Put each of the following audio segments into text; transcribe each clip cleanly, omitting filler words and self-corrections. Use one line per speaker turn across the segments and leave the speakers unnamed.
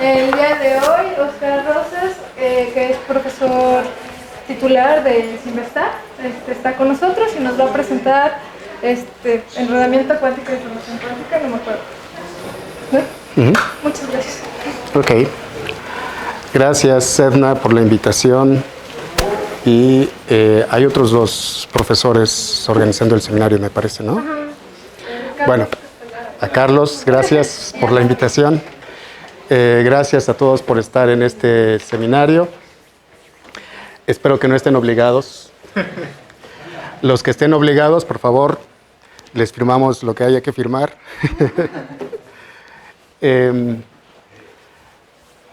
El día de hoy, Oscar Rosas, que es profesor titular de CIMESTAR, está con nosotros y nos va a presentar enrodamiento cuántico de información cuántica, no me acuerdo. ¿No? Muchas gracias.
Ok. Gracias, Edna, por la invitación. Y hay otros dos profesores organizando el seminario, me parece, ¿no? Bueno, a Carlos, gracias por la invitación. Gracias a todos por estar en este seminario. Espero que no estén obligados. Los que estén obligados, por favor, les firmamos lo que haya que firmar.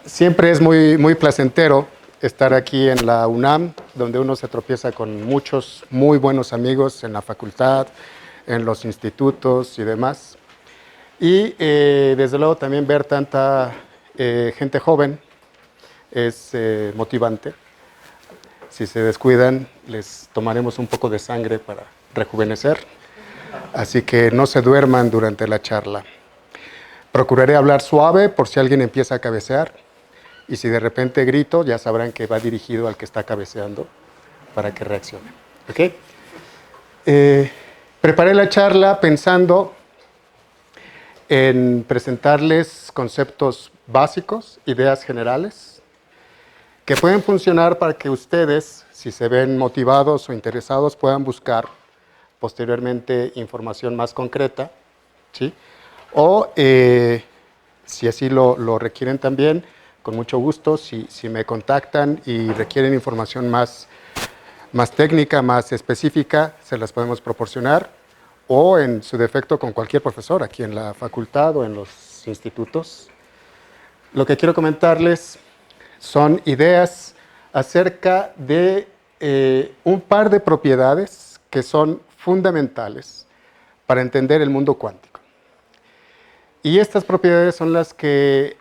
Siempre es muy placentero estar aquí en la UNAM, donde uno se tropieza con muchos muy buenos amigos en la facultad, en los institutos y demás. Y desde luego también ver tanta gente joven es motivante. Si se descuidan, les tomaremos un poco de sangre para rejuvenecer. Así que no se duerman durante la charla. Procuraré hablar suave por si alguien empieza a cabecear. Y si de repente grito, ya sabrán que va dirigido al que está cabeceando para que reaccione. ¿Okay? Preparé la charla pensando en presentarles conceptos básicos, ideas generales, que pueden funcionar para que ustedes, si se ven motivados o interesados, puedan buscar posteriormente información más concreta, ¿sí? O, si así lo requieren también, con mucho gusto, si me contactan y requieren información más técnica, más específica, se las podemos proporcionar, o en su defecto con cualquier profesor aquí en la facultad o en los institutos. Lo que quiero comentarles son ideas acerca de un par de propiedades que son fundamentales para entender el mundo cuántico. Y estas propiedades son las que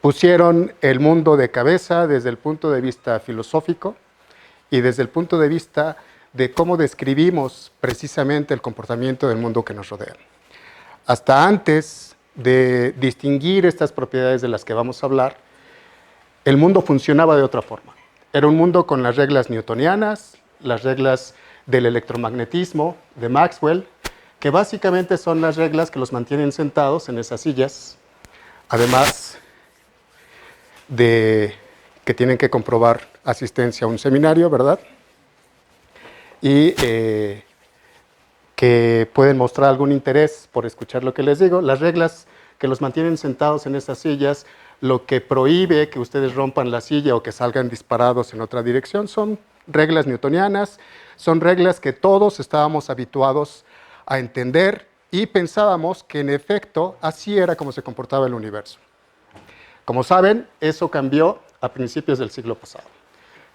pusieron el mundo de cabeza desde el punto de vista filosófico y desde el punto de vista de cómo describimos precisamente el comportamiento del mundo que nos rodea. Hasta antes de distinguir estas propiedades de las que vamos a hablar, el mundo funcionaba de otra forma. Era un mundo con las reglas newtonianas, las reglas del electromagnetismo de Maxwell, que básicamente son las reglas que los mantienen sentados en esas sillas, además de que tienen que comprobar asistencia a un seminario, ¿verdad? Y que pueden mostrar algún interés por escuchar lo que les digo. Las reglas que los mantienen sentados en esas sillas, lo que prohíbe que ustedes rompan la silla o que salgan disparados en otra dirección, son reglas newtonianas, son reglas que todos estábamos habituados a entender y pensábamos que en efecto así era como se comportaba el universo. Como saben, eso cambió a principios del siglo pasado,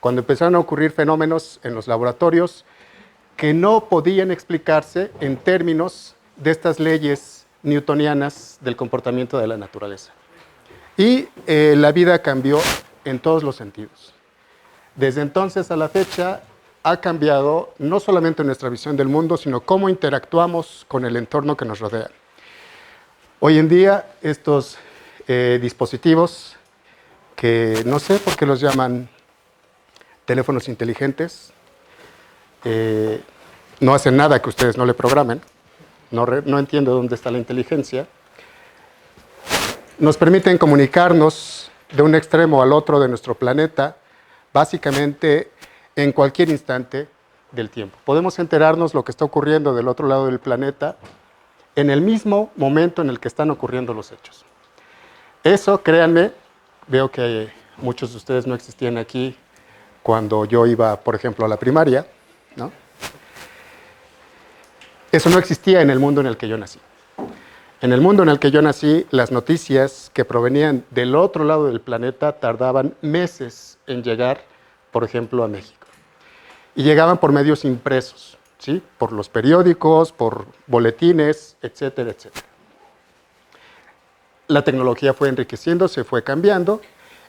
cuando empezaron a ocurrir fenómenos en los laboratorios que no podían explicarse en términos de estas leyes newtonianas del comportamiento de la naturaleza. Y la vida cambió en todos los sentidos. Desde entonces a la fecha ha cambiado no solamente nuestra visión del mundo, sino cómo interactuamos con el entorno que nos rodea. Hoy en día estos dispositivos, que no sé por qué los llaman teléfonos inteligentes, no hacen nada que ustedes no le programen, no entiendo dónde está la inteligencia, nos permiten comunicarnos de un extremo al otro de nuestro planeta, básicamente en cualquier instante del tiempo. Podemos enterarnos lo que está ocurriendo del otro lado del planeta en el mismo momento en el que están ocurriendo los hechos. Eso, créanme, veo que muchos de ustedes no existían aquí cuando yo iba, por ejemplo, a la primaria, ¿no? Eso no existía en el mundo en el que yo nací. En el mundo en el que yo nací, las noticias que provenían del otro lado del planeta tardaban meses en llegar, por ejemplo, a México. Y llegaban por medios impresos, ¿sí? Por los periódicos, por boletines, etcétera, etcétera. La tecnología fue enriqueciéndose, fue cambiando,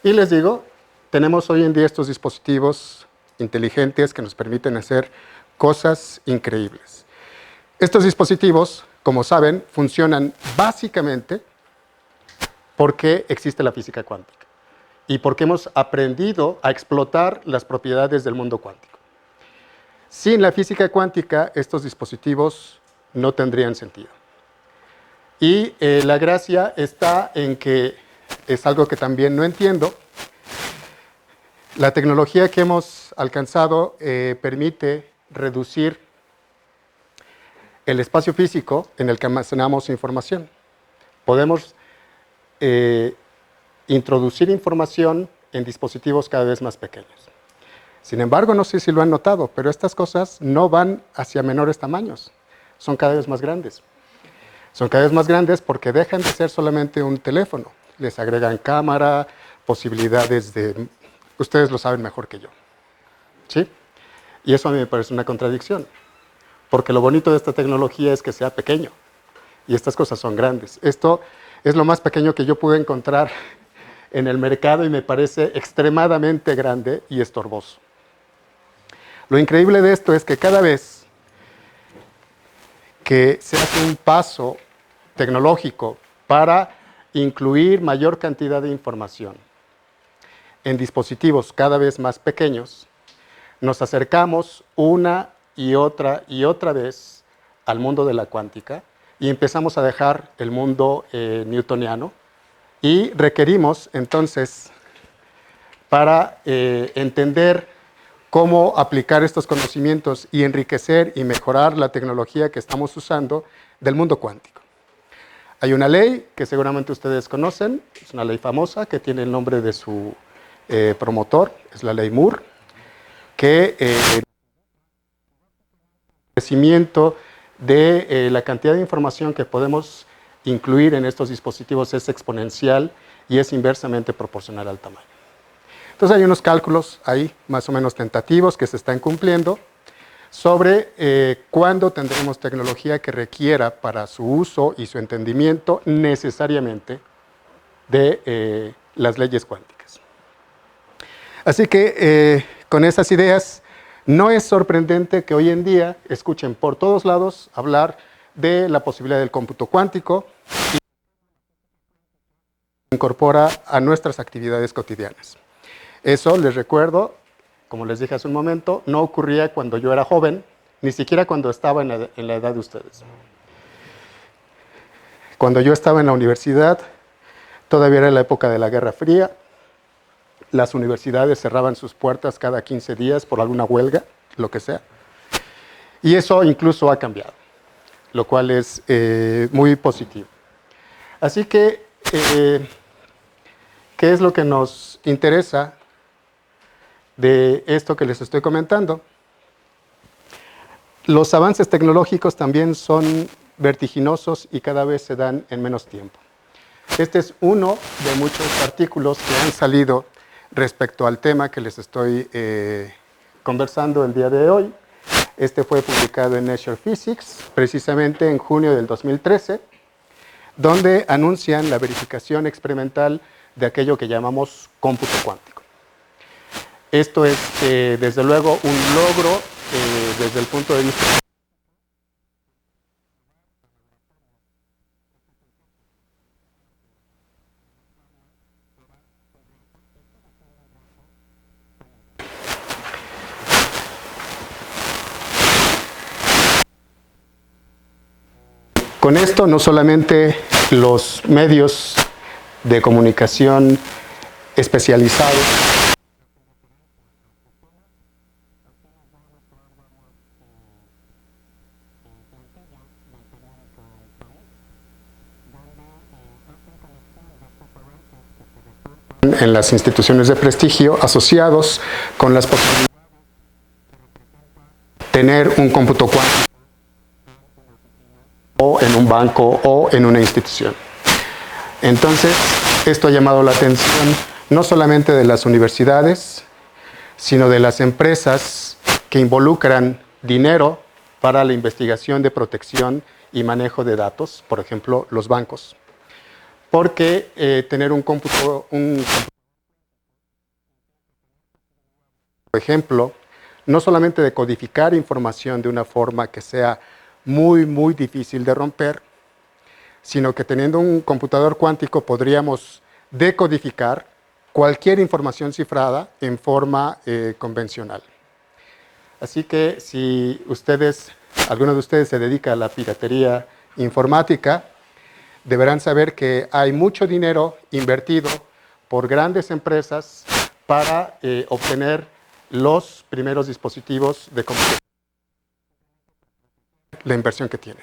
y les digo, tenemos hoy en día estos dispositivos inteligentes que nos permiten hacer cosas increíbles. Estos dispositivos, como saben, funcionan básicamente porque existe la física cuántica y porque hemos aprendido a explotar las propiedades del mundo cuántico. Sin la física cuántica, estos dispositivos no tendrían sentido. Y la gracia está en que es algo que también no entiendo. La tecnología que hemos alcanzado permite reducir el espacio físico en el que almacenamos información. Podemos introducir información en dispositivos cada vez más pequeños. Sin embargo, no sé si lo han notado, pero estas cosas no van hacia menores tamaños, son cada vez más grandes. Son cada vez más grandes porque dejan de ser solamente un teléfono, les agregan cámara, posibilidades de... Ustedes lo saben mejor que yo, ¿sí? Y eso a mí me parece una contradicción, porque lo bonito de esta tecnología es que sea pequeño, y estas cosas son grandes. Esto es lo más pequeño que yo pude encontrar en el mercado y me parece extremadamente grande y estorboso. Lo increíble de esto es que cada vez que se hace un paso tecnológico para incluir mayor cantidad de información en dispositivos cada vez más pequeños, nos acercamos una y otra vez al mundo de la cuántica y empezamos a dejar el mundo newtoniano y requerimos entonces para entender cómo aplicar estos conocimientos y enriquecer y mejorar la tecnología que estamos usando del mundo cuántico. Hay una ley que seguramente ustedes conocen, es una ley famosa que tiene el nombre de su promotor, es la ley Moore, que el crecimiento de la cantidad de información que podemos incluir en estos dispositivos es exponencial y es inversamente proporcional al tamaño. Entonces hay unos cálculos ahí más o menos tentativos que se están cumpliendo sobre cuándo tendremos tecnología que requiera para su uso y su entendimiento necesariamente de las leyes cuánticas. Así que con esas ideas no es sorprendente que hoy en día escuchen por todos lados hablar de la posibilidad del cómputo cuántico y incorpora a nuestras actividades cotidianas. Eso, les recuerdo, como les dije hace un momento, no ocurría cuando yo era joven, ni siquiera cuando estaba en la edad de ustedes. Cuando yo estaba en la universidad, todavía era la época de la Guerra Fría, las universidades cerraban sus puertas cada 15 días por alguna huelga, lo que sea, y eso incluso ha cambiado, lo cual es muy positivo. Así que, ¿qué es lo que nos interesa de esto que les estoy comentando? Los avances tecnológicos también son vertiginosos y cada vez se dan en menos tiempo. Este es uno de muchos artículos que han salido respecto al tema que les estoy conversando el día de hoy. Este fue publicado en Nature Physics, precisamente en junio del 2013, donde anuncian la verificación experimental de aquello que llamamos cómputo cuántico. Esto es, desde luego, un logro desde el punto de vista... Con esto, no solamente los medios de comunicación especializados en las instituciones de prestigio asociados con las posibilidades de tener un cómputo cuántico o en un banco o en una institución. Entonces, esto ha llamado la atención no solamente de las universidades, sino de las empresas que involucran dinero para la investigación de protección y manejo de datos, por ejemplo, los bancos. Porque tener un cómputo, por ejemplo, no solamente de codificar información de una forma que sea muy difícil de romper, sino que teniendo un computador cuántico podríamos decodificar cualquier información cifrada en forma convencional. Así que si alguno de ustedes se dedica a la piratería informática, deberán saber que hay mucho dinero invertido por grandes empresas para obtener los primeros dispositivos de computación, la inversión que tienen.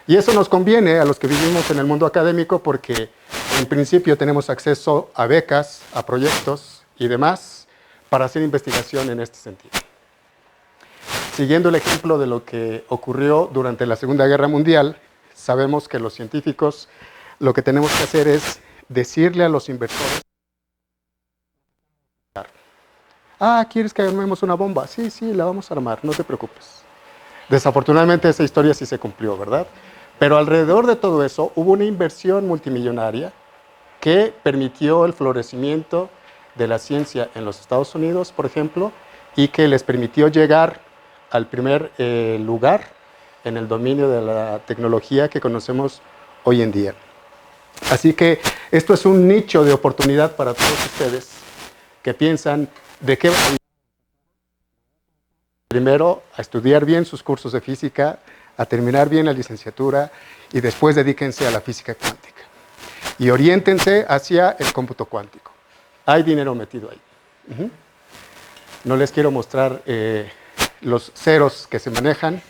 Y eso nos conviene a los que vivimos en el mundo académico porque en principio tenemos acceso a becas, a proyectos y demás para hacer investigación en este sentido. Siguiendo el ejemplo de lo que ocurrió durante la Segunda Guerra Mundial, sabemos que los científicos lo que tenemos que hacer es decirle a los inversores: ¿quieres que armemos una bomba? Sí, la vamos a armar, no te preocupes. Desafortunadamente esa historia sí se cumplió, ¿verdad? Pero alrededor de todo eso hubo una inversión multimillonaria que permitió el florecimiento de la ciencia en los Estados Unidos, por ejemplo, y que les permitió llegar al primer lugar en el dominio de la tecnología que conocemos hoy en día. Así que esto es un nicho de oportunidad para todos ustedes que piensan de qué van a vivir. Primero, a estudiar bien sus cursos de física, a terminar bien la licenciatura y después dedíquense a la física cuántica. Y oriéntense hacia el cómputo cuántico. Hay dinero metido ahí. No les quiero mostrar los ceros que se manejan,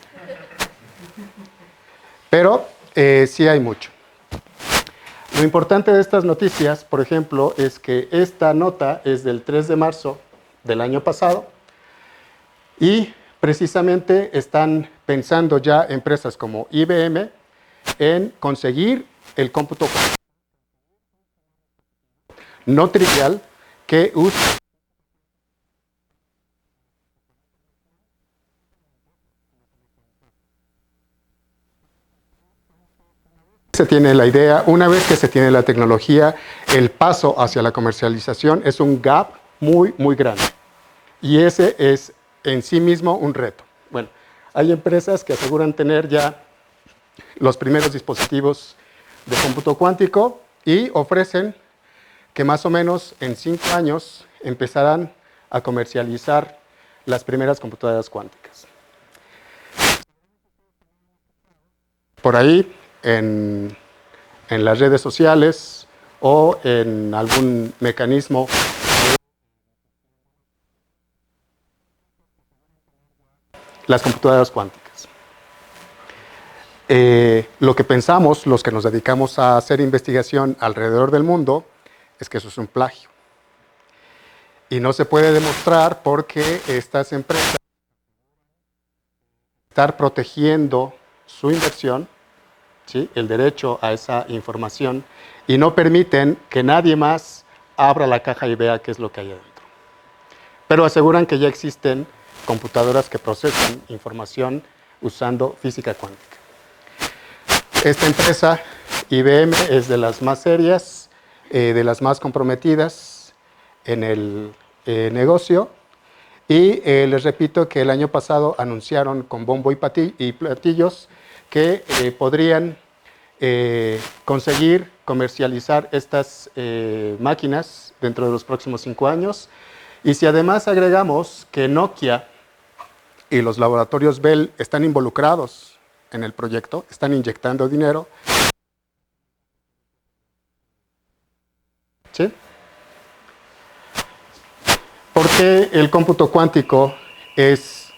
pero sí hay mucho. Lo importante de estas noticias, por ejemplo, es que esta nota es del 3 de marzo del año pasado y precisamente están pensando ya empresas como IBM en conseguir el cómputo no trivial que usa. Se tiene la idea, una vez que se tiene la tecnología, el paso hacia la comercialización es un gap muy, muy grande. Y ese es en sí mismo un reto. Bueno, hay empresas que aseguran tener ya los primeros dispositivos de cómputo cuántico y ofrecen que más o menos en 5 años empezarán a comercializar las primeras computadoras cuánticas. Por ahí, en las redes sociales o en algún mecanismo las computadoras cuánticas. Lo que pensamos, los que nos dedicamos a hacer investigación alrededor del mundo, es que eso es un plagio. Y no se puede demostrar porque estas empresas están protegiendo su inversión, ¿sí?, el derecho a esa información, y no permiten que nadie más abra la caja y vea qué es lo que hay adentro. Pero aseguran que ya existen computadoras que procesan información usando física cuántica. Esta empresa, IBM, es de las más serias, de las más comprometidas en el negocio, y les repito que el año pasado anunciaron con bombo y platillos que podrían conseguir comercializar estas máquinas dentro de los próximos 5 años. Y si además agregamos que Nokia y los laboratorios Bell están involucrados en el proyecto, están inyectando dinero, ¿sí? Porque el cómputo cuántico es...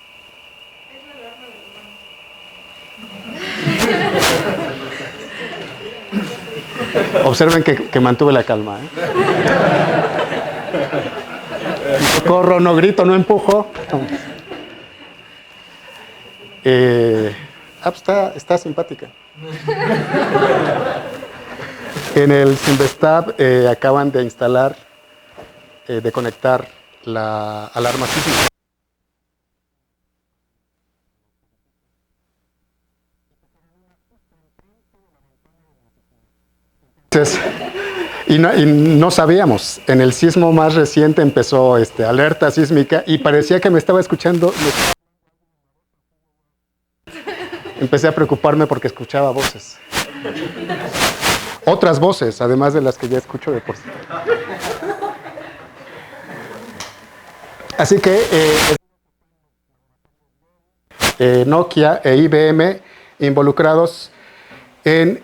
Observen que mantuve la calma, ¿eh? No corro, no grito, no empujo. Está simpática. En el Simvestab acaban de instalar, de conectar la alarma sísmica. Y no sabíamos, en el sismo más reciente empezó alerta sísmica y parecía que me estaba escuchando. Empecé a preocuparme porque escuchaba voces. Otras voces, además de las que ya escucho de por sí. Así que Nokia e IBM involucrados en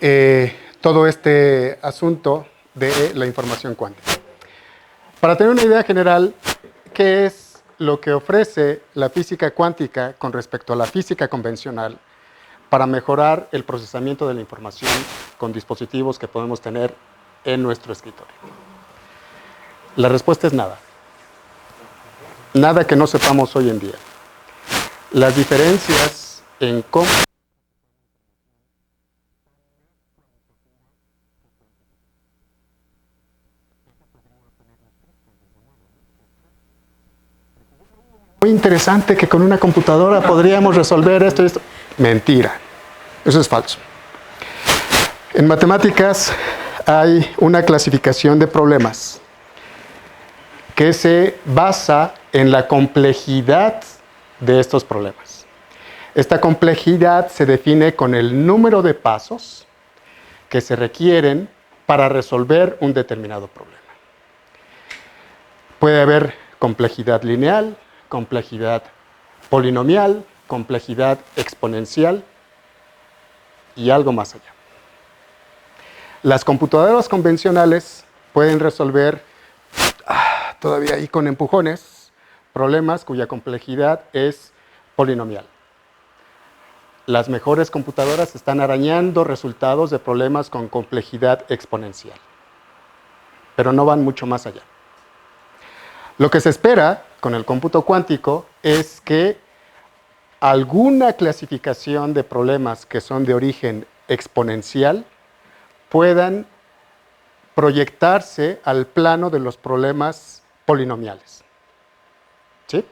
todo este asunto de la información cuántica. Para tener una idea general, ¿qué es lo que ofrece la física cuántica con respecto a la física convencional para mejorar el procesamiento de la información con dispositivos que podemos tener en nuestro escritorio? La respuesta es nada. Nada que no sepamos hoy en día. Las diferencias en cómo muy interesante que con una computadora podríamos resolver esto y esto. Mentira. Eso es falso. En matemáticas hay una clasificación de problemas que se basa en la complejidad de estos problemas. Esta complejidad se define con el número de pasos que se requieren para resolver un determinado problema. Puede haber complejidad lineal, complejidad polinomial, complejidad exponencial y algo más allá. Las computadoras convencionales pueden resolver, todavía ahí con empujones, problemas cuya complejidad es polinomial. Las mejores computadoras están arañando resultados de problemas con complejidad exponencial, pero no van mucho más allá. Lo que se espera con el cómputo cuántico es que alguna clasificación de problemas que son de origen exponencial puedan proyectarse al plano de los problemas polinomiales. ¿Sí?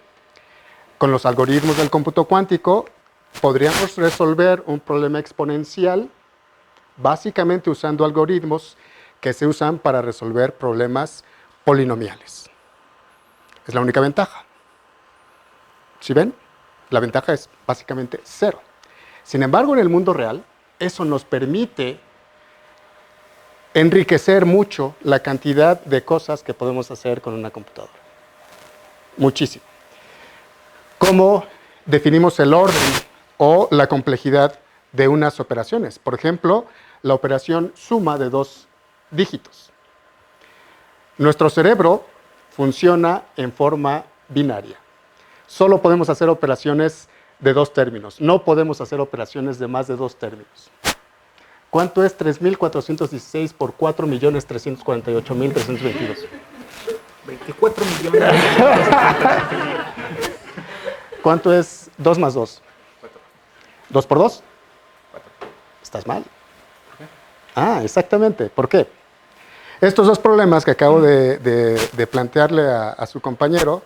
Con los algoritmos del cómputo cuántico podríamos resolver un problema exponencial básicamente usando algoritmos que se usan para resolver problemas polinomiales. Es la única ventaja. ¿Sí ven? La ventaja es básicamente cero. Sin embargo, en el mundo real, eso nos permite enriquecer mucho la cantidad de cosas que podemos hacer con una computadora. Muchísimo. ¿Cómo definimos el orden o la complejidad de unas operaciones? Por ejemplo, la operación suma de 2 dígitos. Nuestro cerebro funciona en forma binaria. Solo podemos hacer operaciones de 2 términos. No podemos hacer operaciones de más de 2 términos. ¿Cuánto es 3.416 por 4.348.322?
24 millones.
¿Cuánto es 2 más 2? 2 por 2. ¿Estás mal? Ah, exactamente. ¿Por qué? Estos 2 problemas que acabo de plantearle a su compañero,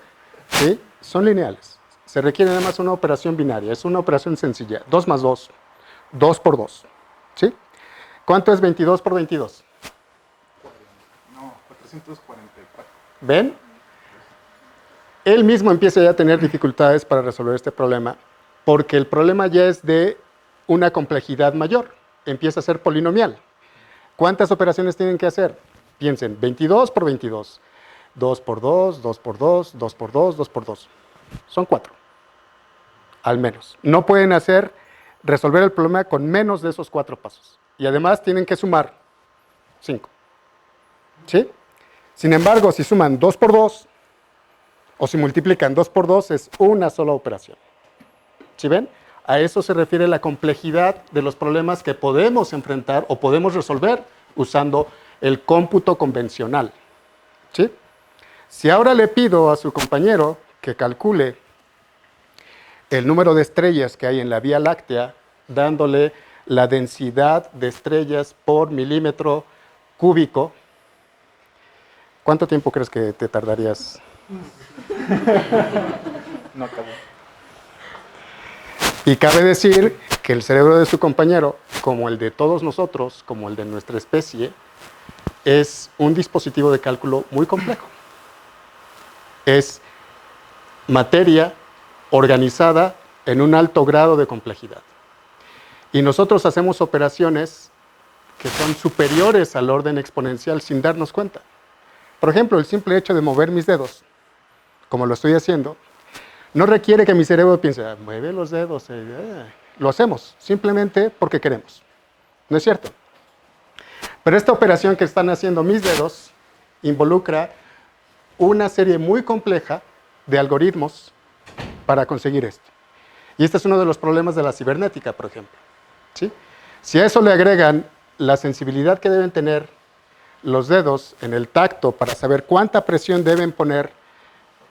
¿sí?, son lineales. Se requiere nada más una operación binaria. Es una operación sencilla. 2 más 2. 2 por 2. ¿Sí? ¿Cuánto es 22 por 22?
No, 444.
¿Ven? Él mismo empieza ya a tener dificultades para resolver este problema porque el problema ya es de una complejidad mayor. Empieza a ser polinomial. ¿Cuántas operaciones tienen que hacer? Piensen, 22 por 22. 2 por 2, 2 por 2, 2 por 2, 2 por 2. Son 4. Al menos. No pueden resolver el problema con menos de esos 4 pasos. Y además tienen que sumar 5. ¿Sí? Sin embargo, si suman 2 por 2 o si multiplican 2 por 2 es una sola operación. ¿Sí ven? A eso se refiere la complejidad de los problemas que podemos enfrentar o podemos resolver usando el cómputo convencional. ¿Sí? Si ahora le pido a su compañero que calcule el número de estrellas que hay en la Vía Láctea, dándole la densidad de estrellas por milímetro cúbico, ¿cuánto tiempo crees que te tardarías?
No acabó.
Y cabe decir que el cerebro de su compañero, como el de todos nosotros, como el de nuestra especie, es un dispositivo de cálculo muy complejo. Es materia organizada en un alto grado de complejidad. Y nosotros hacemos operaciones que son superiores al orden exponencial sin darnos cuenta. Por ejemplo, el simple hecho de mover mis dedos, como lo estoy haciendo, no requiere que mi cerebro piense, mueve los dedos, lo hacemos simplemente porque queremos. ¿No es cierto? Pero esta operación que están haciendo mis dedos involucra una serie muy compleja de algoritmos para conseguir esto. Y este es uno de los problemas de la cibernética, por ejemplo. ¿Sí? Si a eso le agregan la sensibilidad que deben tener los dedos en el tacto para saber cuánta presión deben poner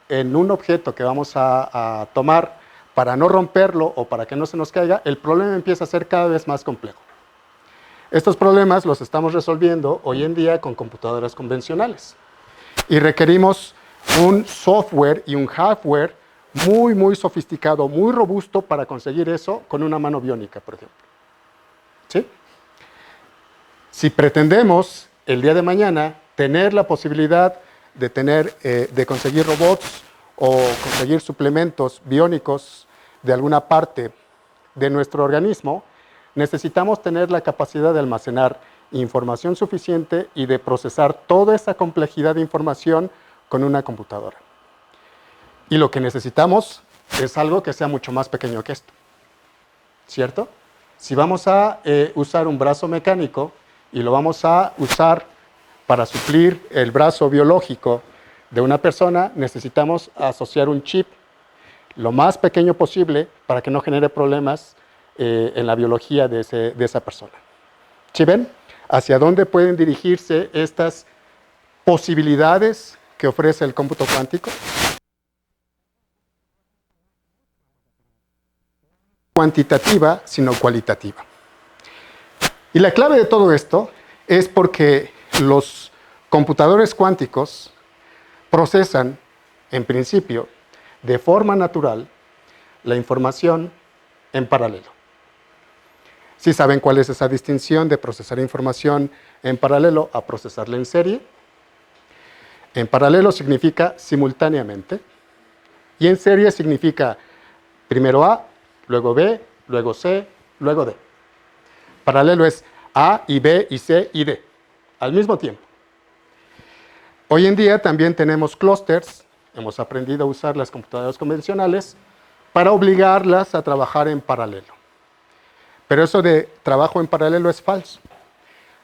en un objeto que vamos a tomar para no romperlo o para que no se nos caiga, el problema empieza a ser cada vez más complejo. Estos problemas los estamos resolviendo hoy en día con computadoras convencionales. Y requerimos un software y un hardware muy, muy sofisticado, muy robusto para conseguir eso con una mano biónica, por ejemplo. ¿Sí? Si pretendemos el día de mañana tener la posibilidad de conseguir robots o conseguir suplementos biónicos de alguna parte de nuestro organismo, necesitamos tener la capacidad de almacenar información suficiente y de procesar toda esa complejidad de información con una computadora. Y lo que necesitamos es algo que sea mucho más pequeño que esto. ¿Cierto? Si vamos a usar un brazo mecánico y lo vamos a usar para suplir el brazo biológico de una persona, necesitamos asociar un chip lo más pequeño posible para que no genere problemas en la biología de esa persona. ¿Sí ven? ¿Hacia dónde pueden dirigirse estas posibilidades que ofrece el cómputo cuántico? Cuantitativa, sino cualitativa. Y la clave de todo esto es porque los computadores cuánticos procesan, en principio, de forma natural, la información en paralelo. ¿Sí saben cuál es esa distinción de procesar información en paralelo a procesarla en serie? En paralelo significa simultáneamente, y en serie significa primero A, luego B, luego C, luego D. Paralelo es A y B y C y D, al mismo tiempo. Hoy en día también tenemos clústeres, hemos aprendido a usar las computadoras convencionales para obligarlas a trabajar en paralelo. Pero eso de trabajo en paralelo es falso.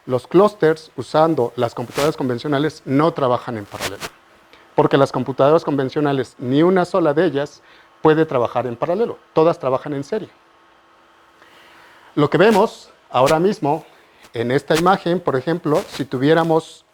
Los clústeres, usando las computadoras convencionales, no trabajan en paralelo. Porque las computadoras convencionales, ni una sola de ellas, puede trabajar en paralelo. Todas trabajan en serie. Lo que vemos ahora mismo en esta imagen, por ejemplo, si tuviéramos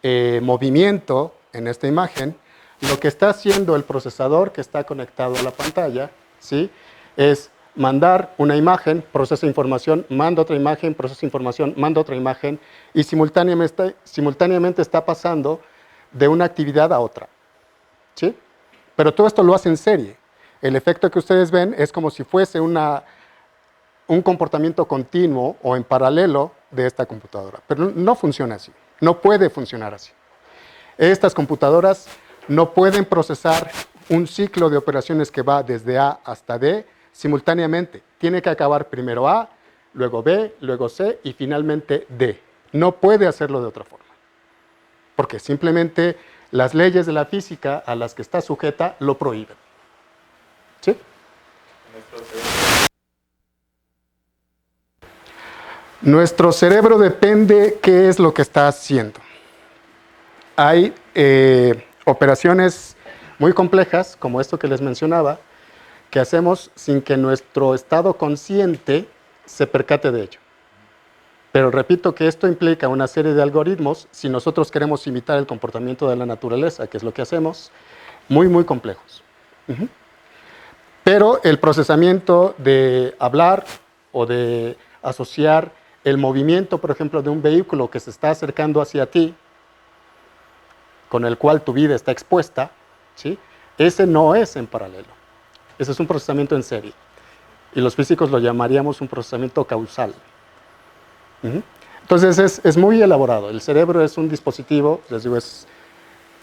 movimiento en esta imagen, lo que está haciendo el procesador que está conectado a la pantalla, ¿sí?, es mandar una imagen, procesa información, manda otra imagen, procesa información, manda otra imagen, y simultáneamente está pasando de una actividad a otra. ¿Sí? Pero todo esto lo hace en serie. El efecto que ustedes ven es como si fuese un comportamiento continuo o en paralelo de esta computadora. Pero no funciona así. No puede funcionar así. Estas computadoras no pueden procesar un ciclo de operaciones que va desde A hasta D simultáneamente. Tiene que acabar primero A, luego B, luego C y finalmente D. No puede hacerlo de otra forma. Porque simplemente las leyes de la física a las que está sujeta lo prohíben. ¿Sí? Nuestro cerebro depende qué es lo que está haciendo. Hay operaciones muy complejas, como esto que les mencionaba, que hacemos sin que nuestro estado consciente se percate de ello. Pero repito que esto implica una serie de algoritmos, si nosotros queremos imitar el comportamiento de la naturaleza, que es lo que hacemos, muy, muy complejos. Pero el procesamiento de hablar o de asociar el movimiento, por ejemplo, de un vehículo que se está acercando hacia ti, con el cual tu vida está expuesta, ¿sí?, ese no es en paralelo. Ese es un procesamiento en serie. Y los físicos lo llamaríamos un procesamiento causal. Entonces es muy elaborado. El cerebro es un dispositivo, les digo, es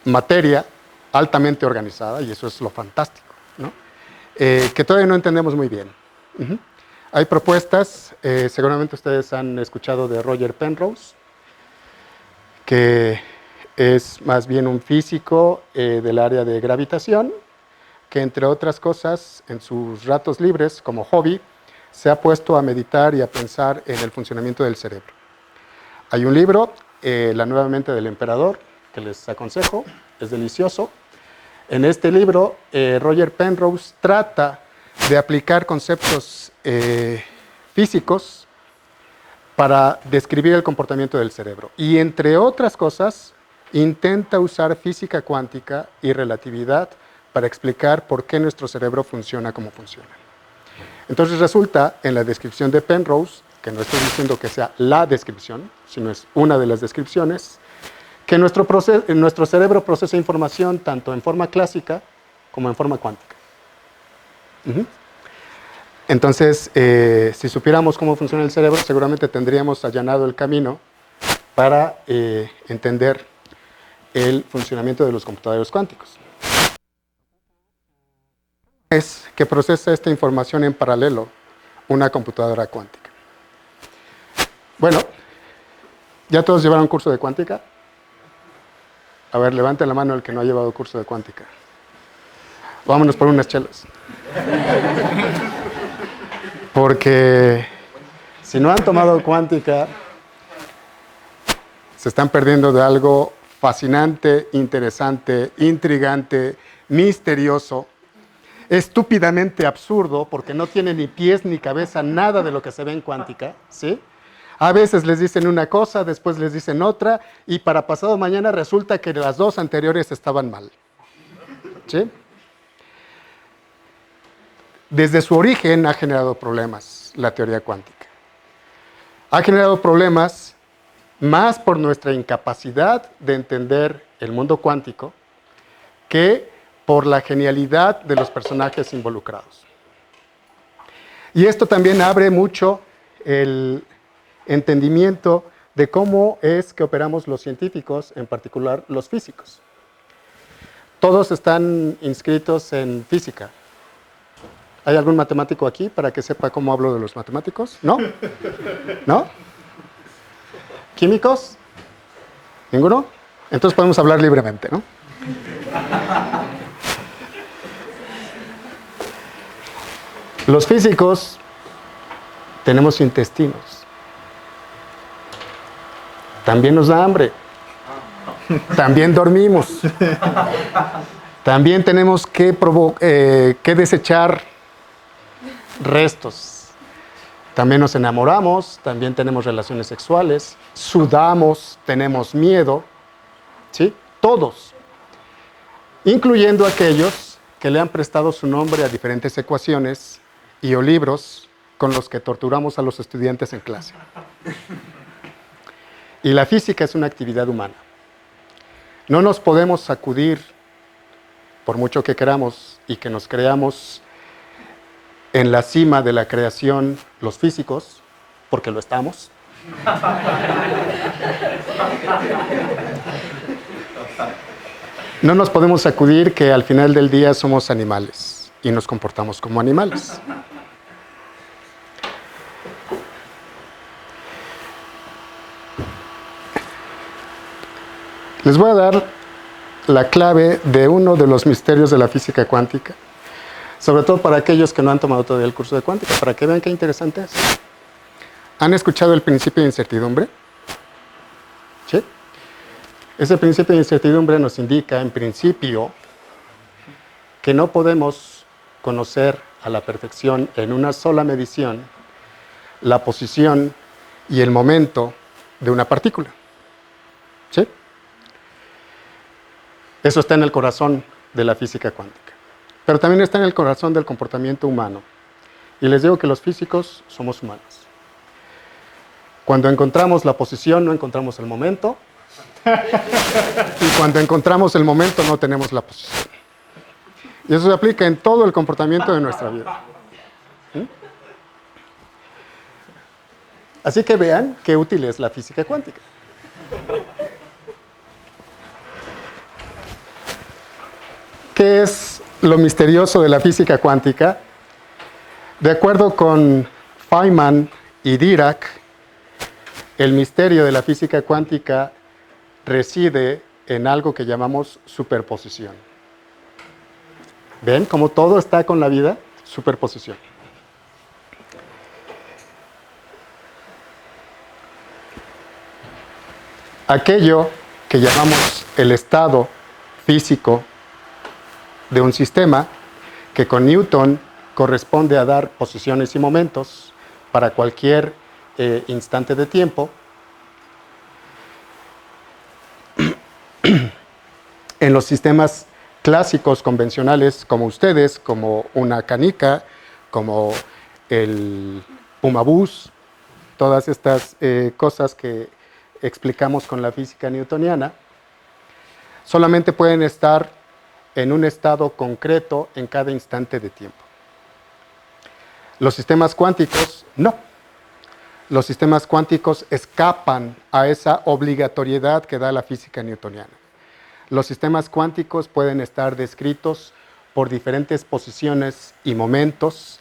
materia altamente organizada, y eso es lo fantástico, ¿no? Que todavía no entendemos muy bien. Hay propuestas, seguramente ustedes han escuchado de Roger Penrose, que es más bien un físico del área de gravitación, que entre otras cosas, en sus ratos libres, como hobby, se ha puesto a meditar y a pensar en el funcionamiento del cerebro. Hay un libro, La nueva mente del emperador, que les aconsejo, es delicioso. En este libro, Roger Penrose trata de aplicar conceptos físicos para describir el comportamiento del cerebro. Y entre otras cosas, intenta usar física cuántica y relatividad para explicar por qué nuestro cerebro funciona como funciona. Entonces resulta, en la descripción de Penrose, que no estoy diciendo que sea la descripción, sino es una de las descripciones, que nuestro cerebro procesa información tanto en forma clásica como en forma cuántica. Entonces, si supiéramos cómo funciona el cerebro, seguramente tendríamos allanado el camino para entender el funcionamiento de los computadores cuánticos. Es que procesa esta información en paralelo una computadora cuántica. Bueno, ¿ya todos llevaron curso de cuántica? A ver, levante la mano el que no ha llevado curso de cuántica. Vámonos por unas chelas. Porque si no han tomado cuántica, se están perdiendo de algo fascinante, interesante, intrigante, misterioso, estúpidamente absurdo, porque no tiene ni pies ni cabeza nada de lo que se ve en cuántica, ¿sí? A veces les dicen una cosa, después les dicen otra, y para pasado mañana resulta que las dos anteriores estaban mal, ¿sí? Desde su origen ha generado problemas la teoría cuántica. Ha generado problemas más por nuestra incapacidad de entender el mundo cuántico que por la genialidad de los personajes involucrados. Y esto también abre mucho el entendimiento de cómo es que operamos los científicos, en particular los físicos. Todos están inscritos en física. ¿Hay algún matemático aquí para que sepa cómo hablo de los matemáticos? ¿No? ¿No? ¿Químicos? ¿Ninguno? Entonces podemos hablar libremente, ¿no? Los físicos tenemos intestinos. También nos da hambre. También dormimos. También tenemos que desechar restos. También nos enamoramos, también tenemos relaciones sexuales, sudamos, tenemos miedo, ¿sí? Todos, incluyendo aquellos que le han prestado su nombre a diferentes ecuaciones y o libros con los que torturamos a los estudiantes en clase. Y la física es una actividad humana. No nos podemos sacudir, por mucho que queramos y que nos creamos en la cima de la creación los físicos, porque lo estamos. No nos podemos sacudir que al final del día somos animales y nos comportamos como animales. Les voy a dar la clave de uno de los misterios de la física cuántica, sobre todo para aquellos que no han tomado todavía el curso de cuántica, para que vean qué interesante es. ¿Han escuchado el principio de incertidumbre? ¿Sí? Ese principio de incertidumbre nos indica, en principio, que no podemos conocer a la perfección en una sola medición la posición y el momento de una partícula. ¿Sí? Eso está en el corazón de la física cuántica. Pero también está en el corazón del comportamiento humano. Y les digo que los físicos somos humanos. Cuando encontramos la posición, no encontramos el momento. Y cuando encontramos el momento, no tenemos la posición. Y eso se aplica en todo el comportamiento de nuestra vida. ¿Mm? Así que vean qué útil es la física cuántica. ¿Qué es lo misterioso de la física cuántica? De acuerdo con Feynman y Dirac, el misterio de la física cuántica reside en algo que llamamos superposición. ¿Ven cómo todo está con la vida? Superposición. Aquello que llamamos el estado físico de un sistema, que con Newton corresponde a dar posiciones y momentos para cualquier instante de tiempo, en los sistemas clásicos, convencionales, como ustedes, como una canica, como el Pumabús, todas estas cosas que explicamos con la física newtoniana, solamente pueden estar en un estado concreto en cada instante de tiempo. Los sistemas cuánticos, no. Los sistemas cuánticos escapan a esa obligatoriedad que da la física newtoniana. Los sistemas cuánticos pueden estar descritos por diferentes posiciones y momentos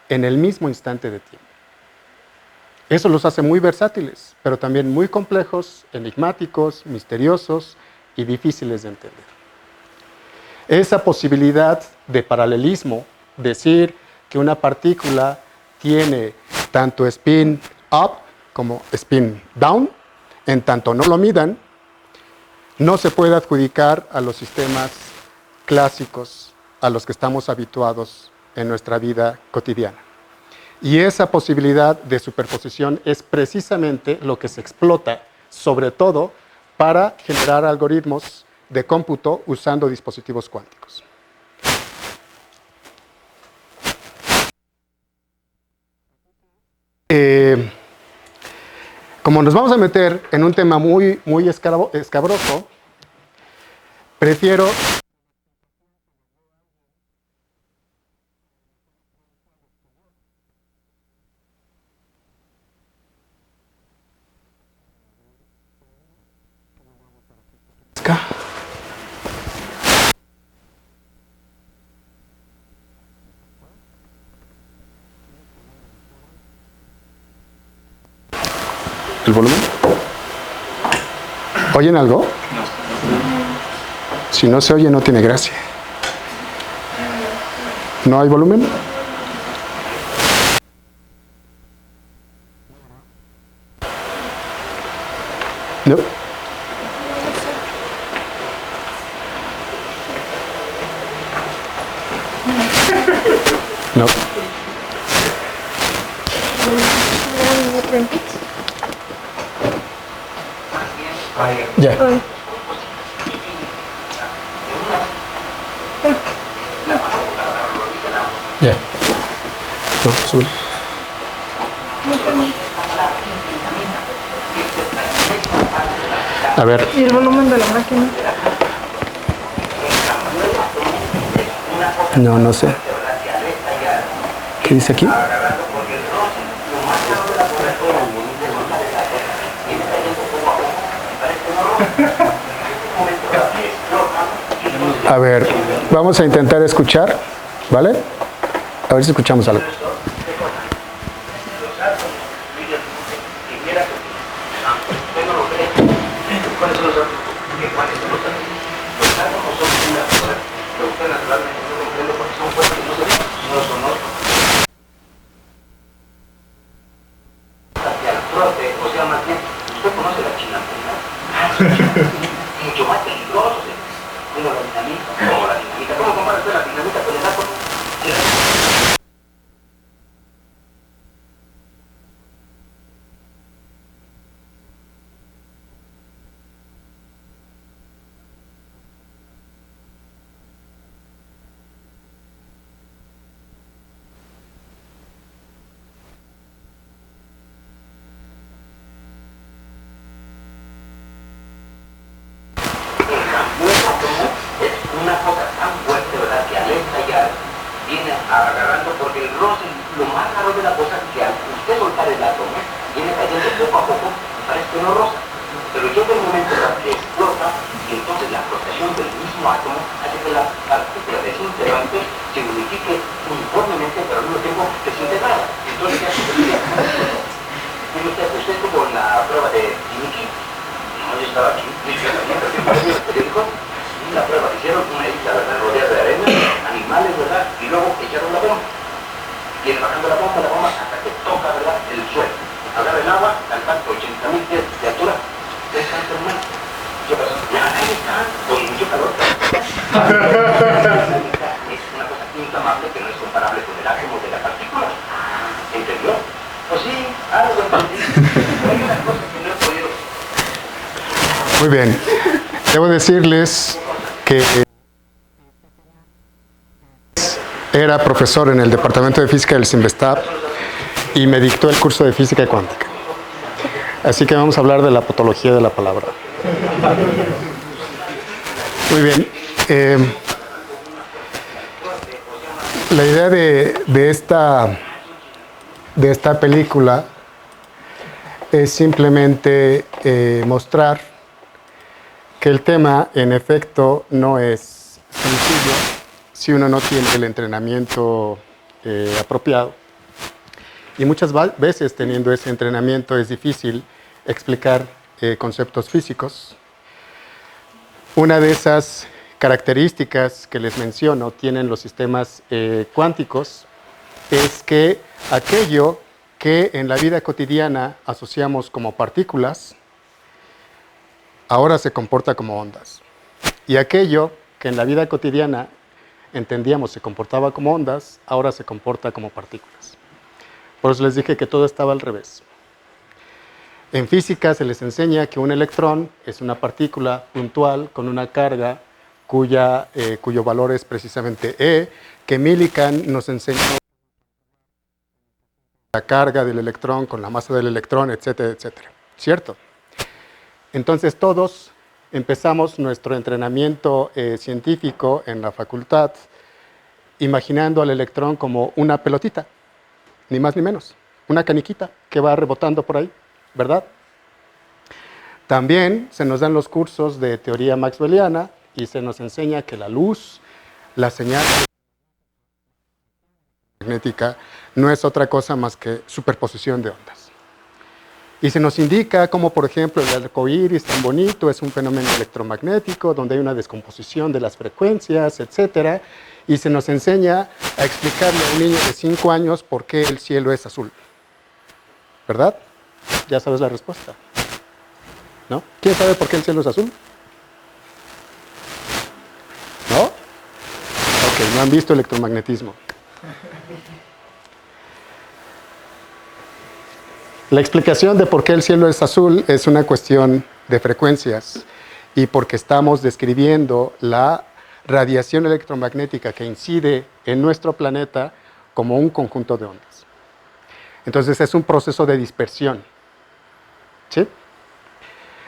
en el mismo instante de tiempo. Eso los hace muy versátiles, pero también muy complejos, enigmáticos, misteriosos y difíciles de entender. Esa posibilidad de paralelismo, decir que una partícula tiene tanto spin up como spin down, en tanto no lo midan, no se puede adjudicar a los sistemas clásicos a los que estamos habituados en nuestra vida cotidiana. Y esa posibilidad de superposición es precisamente lo que se explota, sobre todo para generar algoritmos de cómputo usando dispositivos cuánticos. Como nos vamos a meter en un tema muy escabroso, prefiero ¿el volumen? ¿Oyen algo? Si no se oye, no tiene gracia. ¿No hay volumen? No. No. Ya. Ya. No, sube. A ver.
¿Y el volumen de la máquina?
No, no sé. ¿Qué dice aquí? A ver, vamos a intentar escuchar, ¿vale? A ver si escuchamos algo.
Mucho más peligrosos como la dinamita, ¿cómo comparas la dinamita con el átomo? Una cosa tan fuerte, ¿verdad? Que al estallar viene agarrando, porque el roce, lo más raro de la cosa es que al usted soltar el átomo, viene cayendo poco a poco y parece que no roza. Pero llega el momento en que explota y entonces la rotación del mismo átomo hace que la partícula desintegrante se unifique uniformemente, pero al mismo tiempo desintegrada. Entonces ya se parece científicos, una prueba que hicieron, una isla, ¿verdad? Rodeada de arena, animales, ¿verdad? Y luego echaron la bomba. Viene bajando la bomba hasta que toca, ¿verdad? El suelo. Agarra el agua, alcanza 80.000 pies de altura. Descansa, hermano. ¿Qué pasó? Ya, ahí está, con mucho calor. Es una cosa inflamable que no es comparable con el átomo de la partícula. ¿Entendió? Pues sí, algo entendí. Pero hay una cosa que no he podido.
Muy bien. Debo decirles que era profesor en el Departamento de Física del CIMBESTAB y me dictó el curso de Física Cuántica. Así que vamos a hablar de la potología de la palabra. Muy bien. La idea de esta película es simplemente mostrar que el tema, en efecto, no es sencillo si uno no tiene el entrenamiento apropiado. Y muchas veces, teniendo ese entrenamiento, es difícil explicar conceptos físicos. Una de esas características que les menciono tienen los sistemas cuánticos es que aquello que en la vida cotidiana asociamos como partículas, ahora se comporta como ondas. Y aquello que en la vida cotidiana entendíamos se comportaba como ondas, ahora se comporta como partículas. Por eso les dije que todo estaba al revés. En física se les enseña que un electrón es una partícula puntual con una carga cuyo valor es precisamente E, que Millikan nos enseñó la carga del electrón con la masa del electrón, etcétera, etcétera. ¿Cierto? Entonces todos empezamos nuestro entrenamiento científico en la facultad imaginando al electrón como una pelotita, ni más ni menos, una caniquita que va rebotando por ahí, ¿verdad? También se nos dan los cursos de teoría maxwelliana y se nos enseña que la luz, la señal magnética, no es otra cosa más que superposición de ondas. Y se nos indica como, por ejemplo, el arco iris tan bonito es un fenómeno electromagnético donde hay una descomposición de las frecuencias, etc. Y se nos enseña a explicarle a un niño de 5 años por qué el cielo es azul. ¿Verdad? Ya sabes la respuesta. ¿No? ¿Quién sabe por qué el cielo es azul? ¿No? Ok, no han visto electromagnetismo. La explicación de por qué el cielo es azul es una cuestión de frecuencias y porque estamos describiendo la radiación electromagnética que incide en nuestro planeta como un conjunto de ondas. Entonces es un proceso de dispersión. ¿Sí?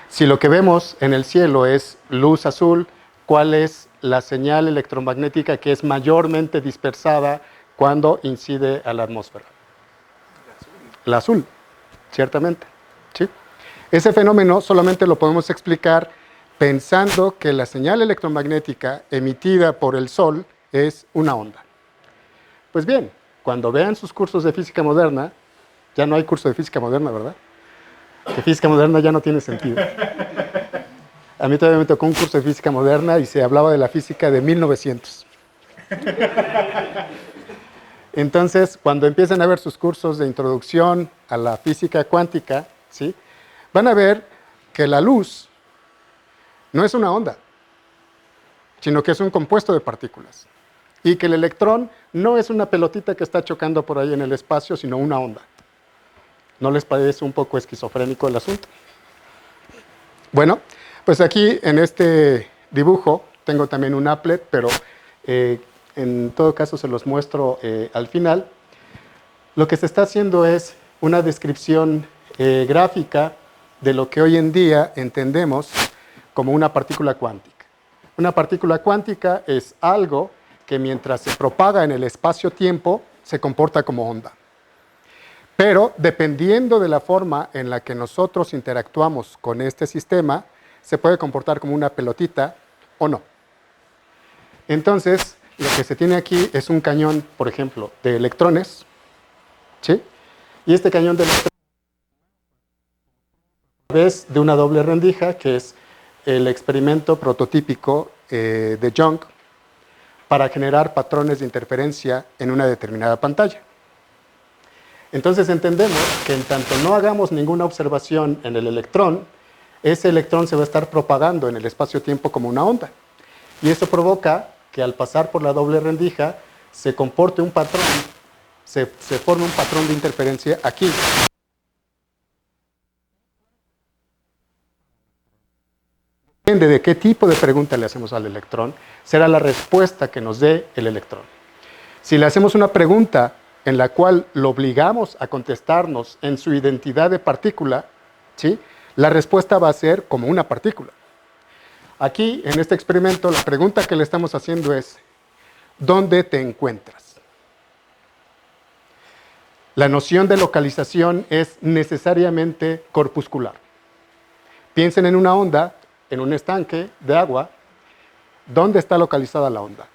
Si lo que vemos en el cielo es luz azul, ¿cuál es la señal electromagnética que es mayormente dispersada cuando incide a la atmósfera? La azul. Ciertamente, ¿sí? Ese fenómeno solamente lo podemos explicar pensando que la señal electromagnética emitida por el Sol es una onda. Pues bien, cuando vean sus cursos de física moderna, ya no hay curso de física moderna, ¿verdad? Que física moderna ya no tiene sentido. A mí todavía me tocó un curso de física moderna y se hablaba de la física de 1900. Entonces, cuando empiezan a ver sus cursos de introducción a la física cuántica, ¿sí? Van a ver que la luz no es una onda, sino que es un compuesto de partículas. Y que el electrón no es una pelotita que está chocando por ahí en el espacio, sino una onda. ¿No les parece un poco esquizofrénico el asunto? Bueno, pues aquí en este dibujo tengo también un applet, pero en todo caso se los muestro al final. Lo que se está haciendo es una descripción gráfica de lo que hoy en día entendemos como una partícula cuántica. Una partícula cuántica es algo que mientras se propaga en el espacio-tiempo se comporta como onda. Pero dependiendo de la forma en la que nosotros interactuamos con este sistema, se puede comportar como una pelotita o no. Entonces, lo que se tiene aquí es un cañón, por ejemplo, de electrones, ¿sí? Y este cañón de electrones a través de una doble rendija, que es el experimento prototípico de Young para generar patrones de interferencia en una determinada pantalla. Entonces entendemos que en tanto no hagamos ninguna observación en el electrón, ese electrón se va a estar propagando en el espacio-tiempo como una onda. Y eso provoca que al pasar por la doble rendija se comporte un patrón, se forme un patrón de interferencia aquí. Depende de qué tipo de pregunta le hacemos al electrón, será la respuesta que nos dé el electrón. Si le hacemos una pregunta en la cual lo obligamos a contestarnos en su identidad de partícula, ¿sí?, la respuesta va a ser como una partícula. Aquí, en este experimento, la pregunta que le estamos haciendo es, ¿dónde te encuentras? La noción de localización es necesariamente corpuscular. Piensen en una onda, en un estanque de agua. ¿Dónde está localizada la onda?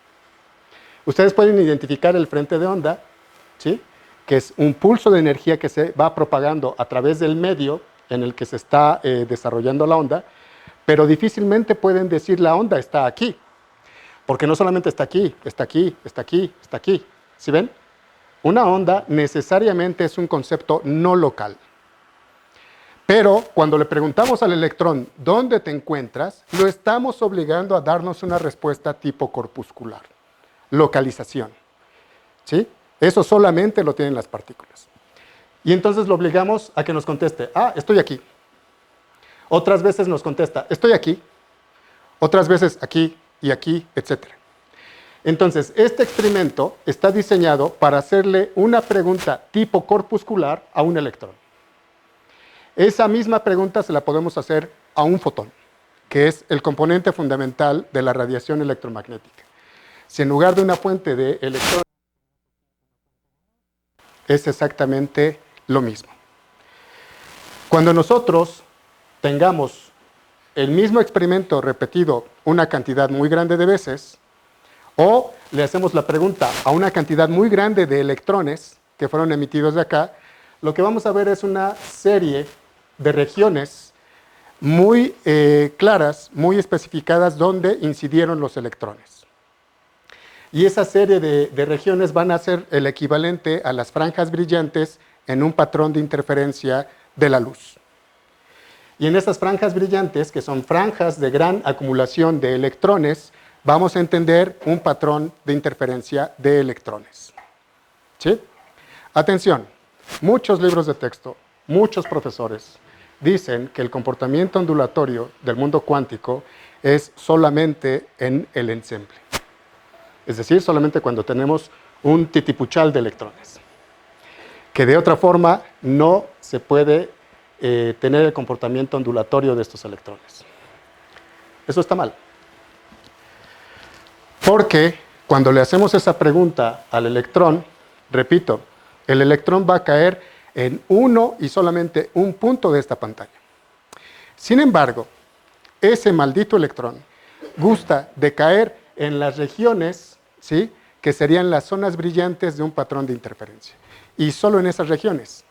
Ustedes pueden identificar el frente de onda, ¿sí?, que es un pulso de energía que se va propagando a través del medio en el que se está desarrollando la onda, pero difícilmente pueden decir la onda está aquí, porque no solamente está aquí, está aquí, está aquí, está aquí. ¿Sí ven? Una onda necesariamente es un concepto no local. Pero cuando le preguntamos al electrón ¿dónde te encuentras?, lo estamos obligando a darnos una respuesta tipo corpuscular, localización. ¿Sí? Eso solamente lo tienen las partículas. Y entonces lo obligamos a que nos conteste, estoy aquí. Otras veces nos contesta, estoy aquí. Otras veces aquí y aquí, etc. Entonces, este experimento está diseñado para hacerle una pregunta tipo corpuscular a un electrón. Esa misma pregunta se la podemos hacer a un fotón, que es el componente fundamental de la radiación electromagnética. Si en lugar de una fuente de electrones es exactamente lo mismo. Cuando nosotros tengamos el mismo experimento repetido una cantidad muy grande de veces, o le hacemos la pregunta a una cantidad muy grande de electrones que fueron emitidos de acá, lo que vamos a ver es una serie de regiones muy claras, muy especificadas donde incidieron los electrones. Y esa serie de regiones van a ser el equivalente a las franjas brillantes en un patrón de interferencia de la luz. Y en estas franjas brillantes, que son franjas de gran acumulación de electrones, vamos a entender un patrón de interferencia de electrones. ¿Sí? Atención, muchos libros de texto, muchos profesores dicen que el comportamiento ondulatorio del mundo cuántico es solamente en el ensemble. Es decir, solamente cuando tenemos un titipuchal de electrones. Que de otra forma no se puede tener el comportamiento ondulatorio de estos electrones. Eso está mal. Porque cuando le hacemos esa pregunta al electrón, repito, el electrón va a caer en uno y solamente un punto de esta pantalla. Sin embargo, ese maldito electrón gusta de caer en las regiones, ¿sí?, que serían las zonas brillantes de un patrón de interferencia. Y solo en esas regiones.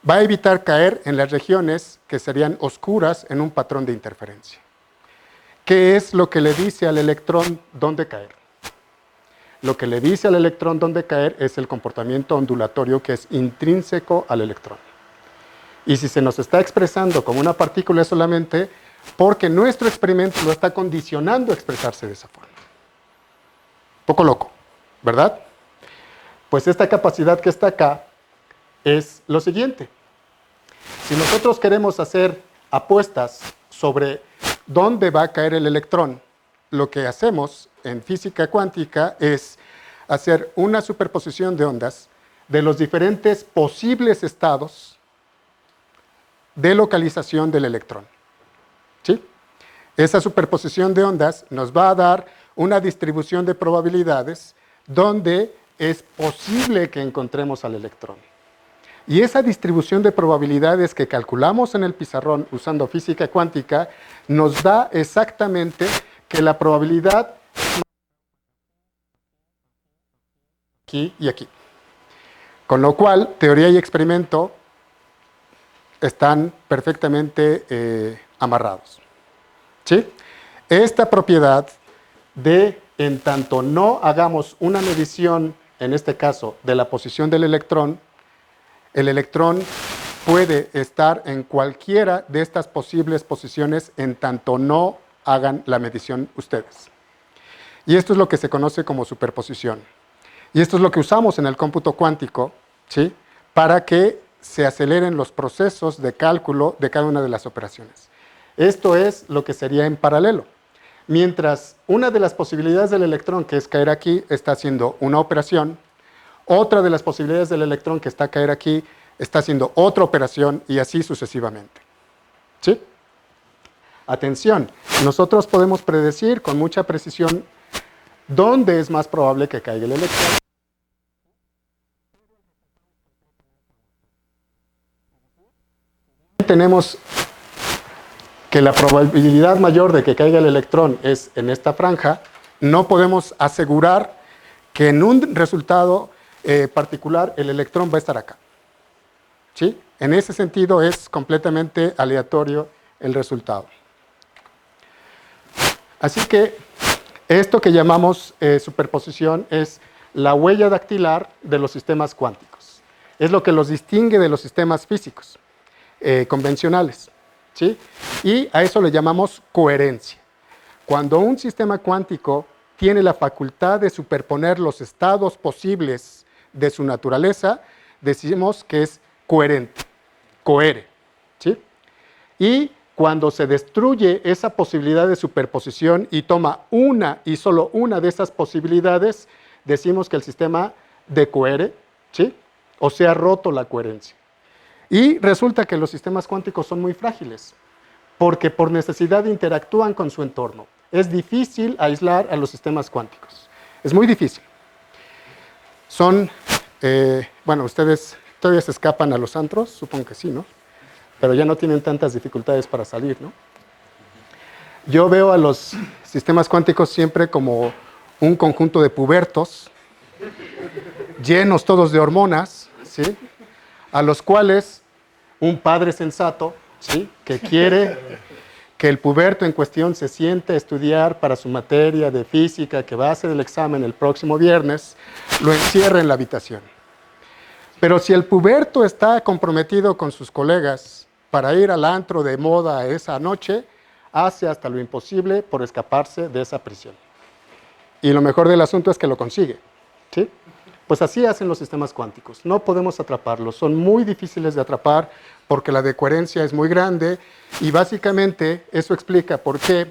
Va a evitar caer en las regiones que serían oscuras en un patrón de interferencia. ¿Qué es lo que le dice al electrón dónde caer? Lo que le dice al electrón dónde caer es el comportamiento ondulatorio que es intrínseco al electrón. Y si se nos está expresando como una partícula es solamente porque nuestro experimento lo está condicionando a expresarse de esa forma. Poco loco, ¿verdad? Pues esta capacidad que está acá es lo siguiente. Si nosotros queremos hacer apuestas sobre dónde va a caer el electrón, lo que hacemos en física cuántica es hacer una superposición de ondas de los diferentes posibles estados de localización del electrón. ¿Sí? Esa superposición de ondas nos va a dar una distribución de probabilidades donde es posible que encontremos al electrón. Y esa distribución de probabilidades que calculamos en el pizarrón usando física cuántica nos da exactamente que la probabilidad aquí y aquí. Con lo cual, teoría y experimento están perfectamente amarrados. ¿sí? Esta propiedad de, en tanto no hagamos una medición, en este caso, de la posición del electrón, el electrón puede estar en cualquiera de estas posibles posiciones en tanto no hagan la medición ustedes. Y esto es lo que se conoce como superposición. Y esto es lo que usamos en el cómputo cuántico, ¿sí? Para que se aceleren los procesos de cálculo de cada una de las operaciones. Esto es lo que sería en paralelo. Mientras una de las posibilidades del electrón, que es caer aquí, está haciendo una operación, otra de las posibilidades del electrón que está a caer aquí está haciendo otra operación y así sucesivamente. ¿Sí? Atención, nosotros podemos predecir con mucha precisión dónde es más probable que caiga el electrón. Tenemos que la probabilidad mayor de que caiga el electrón es en esta franja. No podemos asegurar que en un resultado particular el electrón va a estar acá. ¿Sí? En ese sentido es completamente aleatorio el resultado. Así que esto que llamamos superposición es la huella dactilar de los sistemas cuánticos. Es lo que los distingue de los sistemas físicos convencionales. ¿Sí? Y a eso le llamamos coherencia. Cuando un sistema cuántico tiene la facultad de superponer los estados posibles de su naturaleza, decimos que es coherente, cohere. ¿Sí? Y cuando se destruye esa posibilidad de superposición y toma una y solo una de esas posibilidades, decimos que el sistema decohere, ¿sí? O se ha roto la coherencia. Y resulta que los sistemas cuánticos son muy frágiles, porque por necesidad interactúan con su entorno. Es difícil aislar a los sistemas cuánticos. Es muy difícil. Son, bueno, ustedes todavía se escapan a los antros, supongo que sí, ¿no? Pero ya no tienen tantas dificultades para salir, ¿no? Yo veo a los sistemas cuánticos siempre como un conjunto de pubertos, llenos todos de hormonas, ¿sí? A los cuales un padre sensato, ¿sí? Que quiere que el puberto en cuestión se siente a estudiar para su materia de física, que va a hacer el examen el próximo viernes, lo encierra en la habitación. Pero si el puberto está comprometido con sus colegas para ir al antro de moda esa noche, hace hasta lo imposible por escaparse de esa prisión. Y lo mejor del asunto es que lo consigue, ¿sí? Pues así hacen los sistemas cuánticos. No podemos atraparlos, son muy difíciles de atrapar porque la decoherencia es muy grande y básicamente eso explica por qué,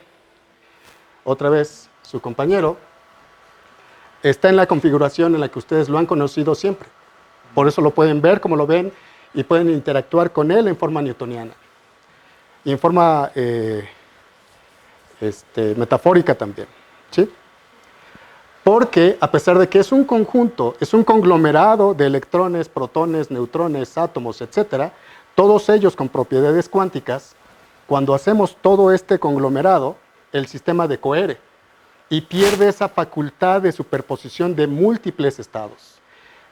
otra vez, su compañero está en la configuración en la que ustedes lo han conocido siempre. Por eso lo pueden ver como lo ven y pueden interactuar con él en forma newtoniana. Y en forma metafórica también, ¿sí? Porque a pesar de que es un conjunto, es un conglomerado de electrones, protones, neutrones, átomos, etc., todos ellos con propiedades cuánticas, cuando hacemos todo este conglomerado, el sistema decohere y pierde esa facultad de superposición de múltiples estados.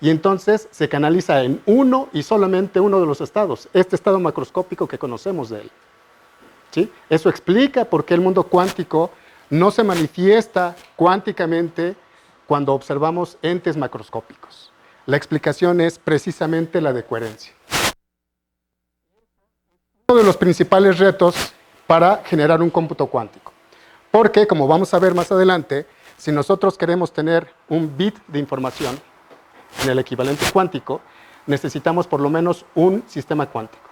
Y entonces se canaliza en uno y solamente uno de los estados, este estado macroscópico que conocemos de él. ¿Sí? Eso explica por qué el mundo cuántico no se manifiesta cuánticamente cuando observamos entes macroscópicos. La explicación es precisamente la decoherencia. Uno de los principales retos para generar un cómputo cuántico. Porque, como vamos a ver más adelante, si nosotros queremos tener un bit de información en el equivalente cuántico, necesitamos por lo menos un sistema cuántico.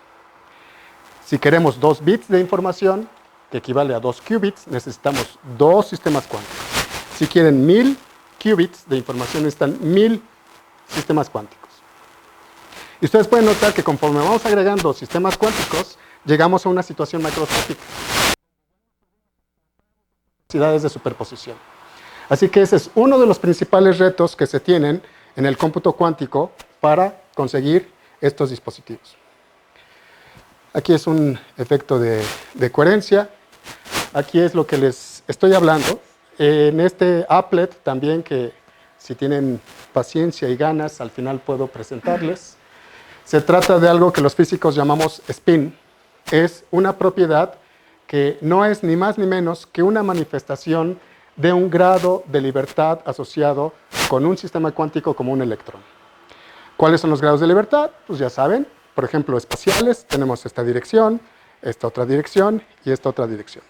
Si queremos 2 bits de información, que equivale a 2 qubits, necesitamos 2 sistemas cuánticos. Si quieren 1000 qubits de información, necesitan 1000 sistemas cuánticos. Y ustedes pueden notar que conforme vamos agregando sistemas cuánticos, llegamos a una situación macroscópica. Capacidades de superposición. Así que ese es uno de los principales retos que se tienen en el cómputo cuántico para conseguir estos dispositivos. Aquí es un efecto de coherencia. Aquí es lo que les estoy hablando. En este applet también, que si tienen paciencia y ganas, al final puedo presentarles. Se trata de algo que los físicos llamamos spin. Es una propiedad que no es ni más ni menos que una manifestación de un grado de libertad asociado con un sistema cuántico como un electrón. ¿Cuáles son los grados de libertad? Pues ya saben, por ejemplo, espaciales, tenemos esta dirección, esta otra dirección y esta otra dirección.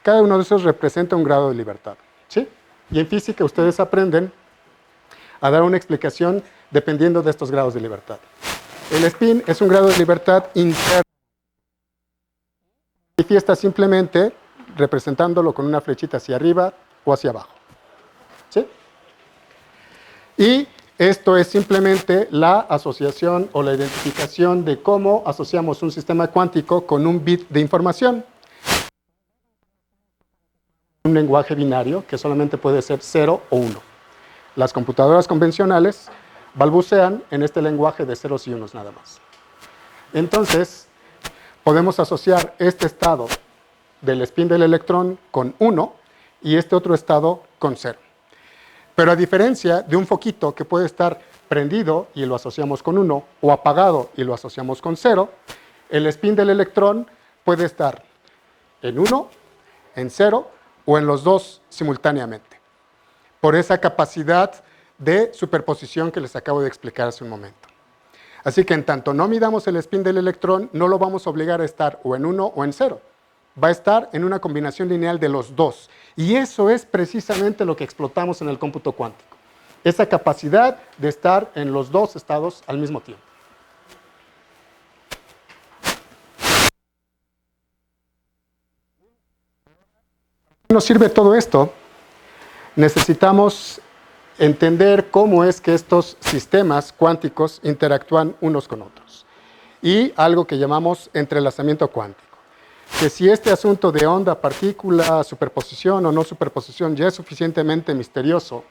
Cada uno de esos representa un grado de libertad, ¿sí? Y en física ustedes aprenden a dar una explicación dependiendo de estos grados de libertad. El spin es un grado de libertad interno. Manifiesta simplemente representándolo con una flechita hacia arriba o hacia abajo, ¿sí? Y esto es simplemente la asociación o la identificación de cómo asociamos un sistema cuántico con un bit de información. Un lenguaje binario que solamente puede ser 0 o 1. Las computadoras convencionales balbucean en este lenguaje de ceros y unos nada más. Entonces, podemos asociar este estado del spin del electrón con 1 y este otro estado con 0. Pero a diferencia de un foquito que puede estar prendido y lo asociamos con 1 o apagado y lo asociamos con 0, el spin del electrón puede estar en 1, en 0 o en los dos simultáneamente, por esa capacidad de superposición que les acabo de explicar hace un momento. Así que en tanto no midamos el spin del electrón, no lo vamos a obligar a estar o en 1 o en 0. Va a estar en una combinación lineal de los dos. Y eso es precisamente lo que explotamos en el cómputo cuántico. Esa capacidad de estar en los dos estados al mismo tiempo. ¿Qué nos sirve todo esto? Necesitamos entender cómo es que estos sistemas cuánticos interactúan unos con otros. Y algo que llamamos entrelazamiento cuántico. Que si este asunto de onda, partícula, superposición o no superposición ya es suficientemente misterioso,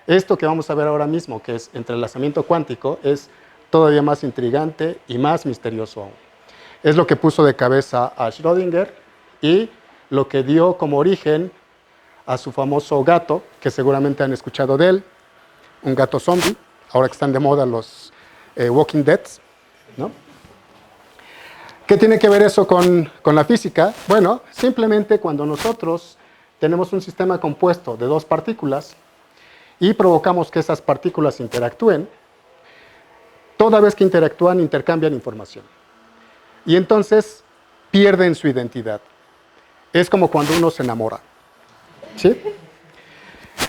esto que vamos a ver ahora mismo, que es entrelazamiento cuántico, es todavía más intrigante y más misterioso aún. Es lo que puso de cabeza a Schrödinger y lo que dio como origen a su famoso gato, que seguramente han escuchado de él, un gato zombie, ahora que están de moda los Walking Dead, ¿no? ¿Qué tiene que ver eso con la física? Bueno, simplemente cuando nosotros tenemos un sistema compuesto de dos partículas y provocamos que esas partículas interactúen, toda vez que interactúan, intercambian información. Y entonces pierden su identidad. Es como cuando uno se enamora, ¿sí?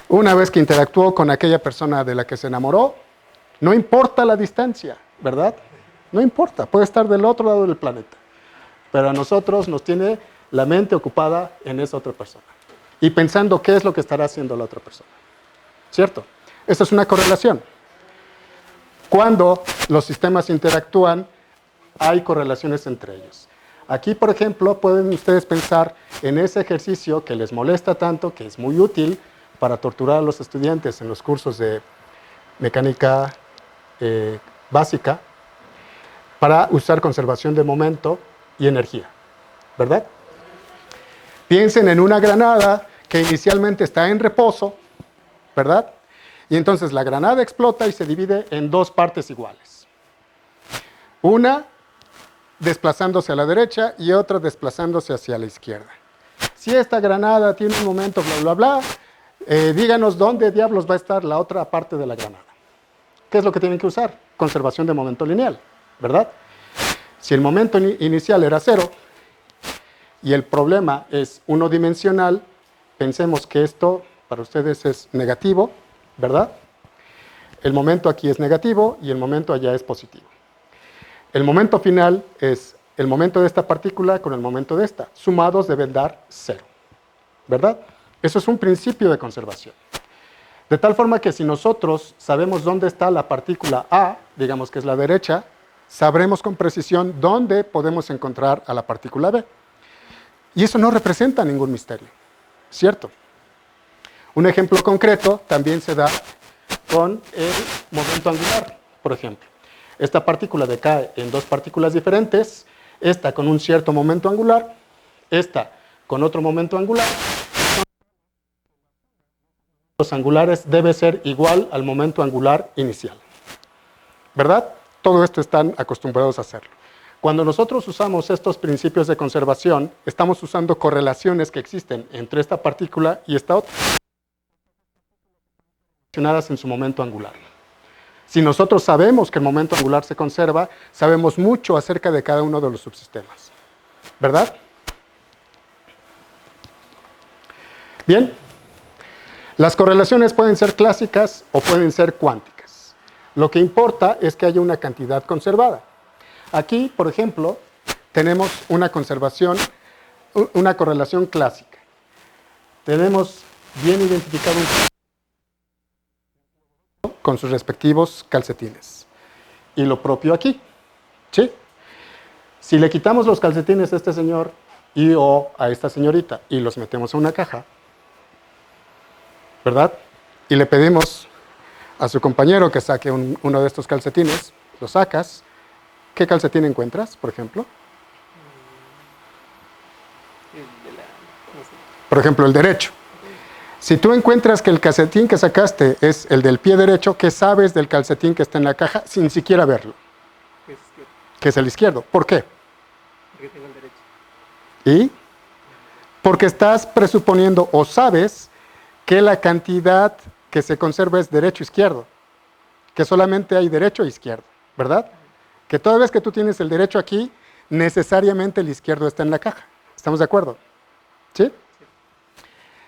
Una vez que interactuó con aquella persona de la que se enamoró, no importa la distancia, ¿verdad? No importa, puede estar del otro lado del planeta. Pero a nosotros nos tiene la mente ocupada en esa otra persona. Y pensando qué es lo que estará haciendo la otra persona. ¿Cierto? Esta es una correlación. Cuando los sistemas interactúan, hay correlaciones entre ellos. Aquí, por ejemplo, pueden ustedes pensar en ese ejercicio que les molesta tanto, que es muy útil para torturar a los estudiantes en los cursos de mecánica básica, para usar conservación de momento y energía, ¿verdad? Piensen en una granada que inicialmente está en reposo, ¿verdad? Y entonces la granada explota y se divide en dos partes iguales. Una desplazándose a la derecha y otra desplazándose hacia la izquierda. Si esta granada tiene un momento bla, bla, bla, díganos dónde diablos va a estar la otra parte de la granada. ¿Qué es lo que tienen que usar? Conservación de momento lineal, ¿verdad? Si el momento inicial era 0 y el problema es unidimensional, pensemos que esto para ustedes es negativo, ¿verdad? El momento aquí es negativo y el momento allá es positivo. El momento final es el momento de esta partícula con el momento de esta. Sumados deben dar 0, ¿verdad? Eso es un principio de conservación. De tal forma que si nosotros sabemos dónde está la partícula A, digamos que es la derecha, sabremos con precisión dónde podemos encontrar a la partícula B. Y eso no representa ningún misterio, ¿cierto? Un ejemplo concreto también se da con el momento angular, por ejemplo. Esta partícula decae en dos partículas diferentes, esta con un cierto momento angular, esta con otro momento angular. Los angulares debe ser igual al momento angular inicial, ¿verdad? Todo esto están acostumbrados a hacerlo. Cuando nosotros usamos estos principios de conservación, estamos usando correlaciones que existen entre esta partícula y esta otra, relacionadas en su momento angular. Si nosotros sabemos que el momento angular se conserva, sabemos mucho acerca de cada uno de los subsistemas. ¿Verdad? Bien. Las correlaciones pueden ser clásicas o pueden ser cuánticas. Lo que importa es que haya una cantidad conservada. Aquí, por ejemplo, tenemos una correlación clásica. Tenemos bien identificado un con sus respectivos calcetines. Y lo propio aquí. ¿Sí? Si le quitamos los calcetines a este señor o a esta señorita y los metemos en una caja, ¿verdad? Y le pedimos a su compañero que saque uno de estos calcetines, lo sacas. ¿Qué calcetín encuentras, por ejemplo? Por ejemplo, el derecho. Si tú encuentras que el calcetín que sacaste es el del pie derecho, ¿qué sabes del calcetín que está en la caja sin siquiera verlo? Que es el izquierdo. ¿Por qué?
Porque tengo el derecho.
¿Y? Porque estás presuponiendo o sabes que la cantidad que se conserva es derecho-izquierdo. Que solamente hay derecho e izquierdo, ¿verdad? Que toda vez que tú tienes el derecho aquí, necesariamente el izquierdo está en la caja. ¿Estamos de acuerdo? ¿Sí?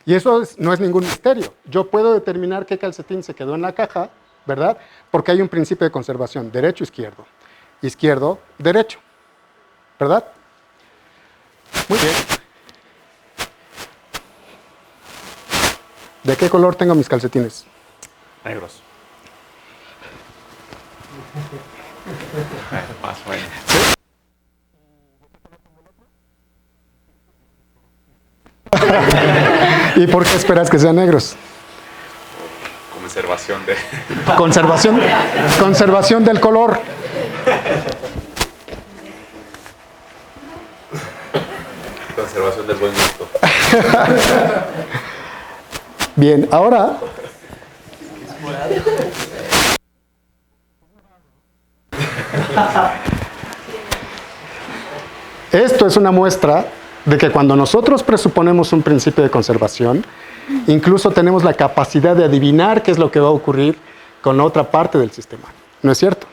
Y eso no es ningún misterio. Yo puedo determinar qué calcetín se quedó en la caja, ¿verdad? Porque hay un principio de conservación, derecho-izquierdo, izquierdo-derecho, ¿verdad? Muy bien. ¿De qué color tengo mis calcetines?
Negros. Más o menos.
¿Y por qué esperas que sean negros?
Conservación de...
Conservación del color.
Conservación del buen gusto.
Bien, ahora... Esto es una muestra de que cuando nosotros presuponemos un principio de conservación, incluso tenemos la capacidad de adivinar qué es lo que va a ocurrir con otra parte del sistema. ¿No es cierto?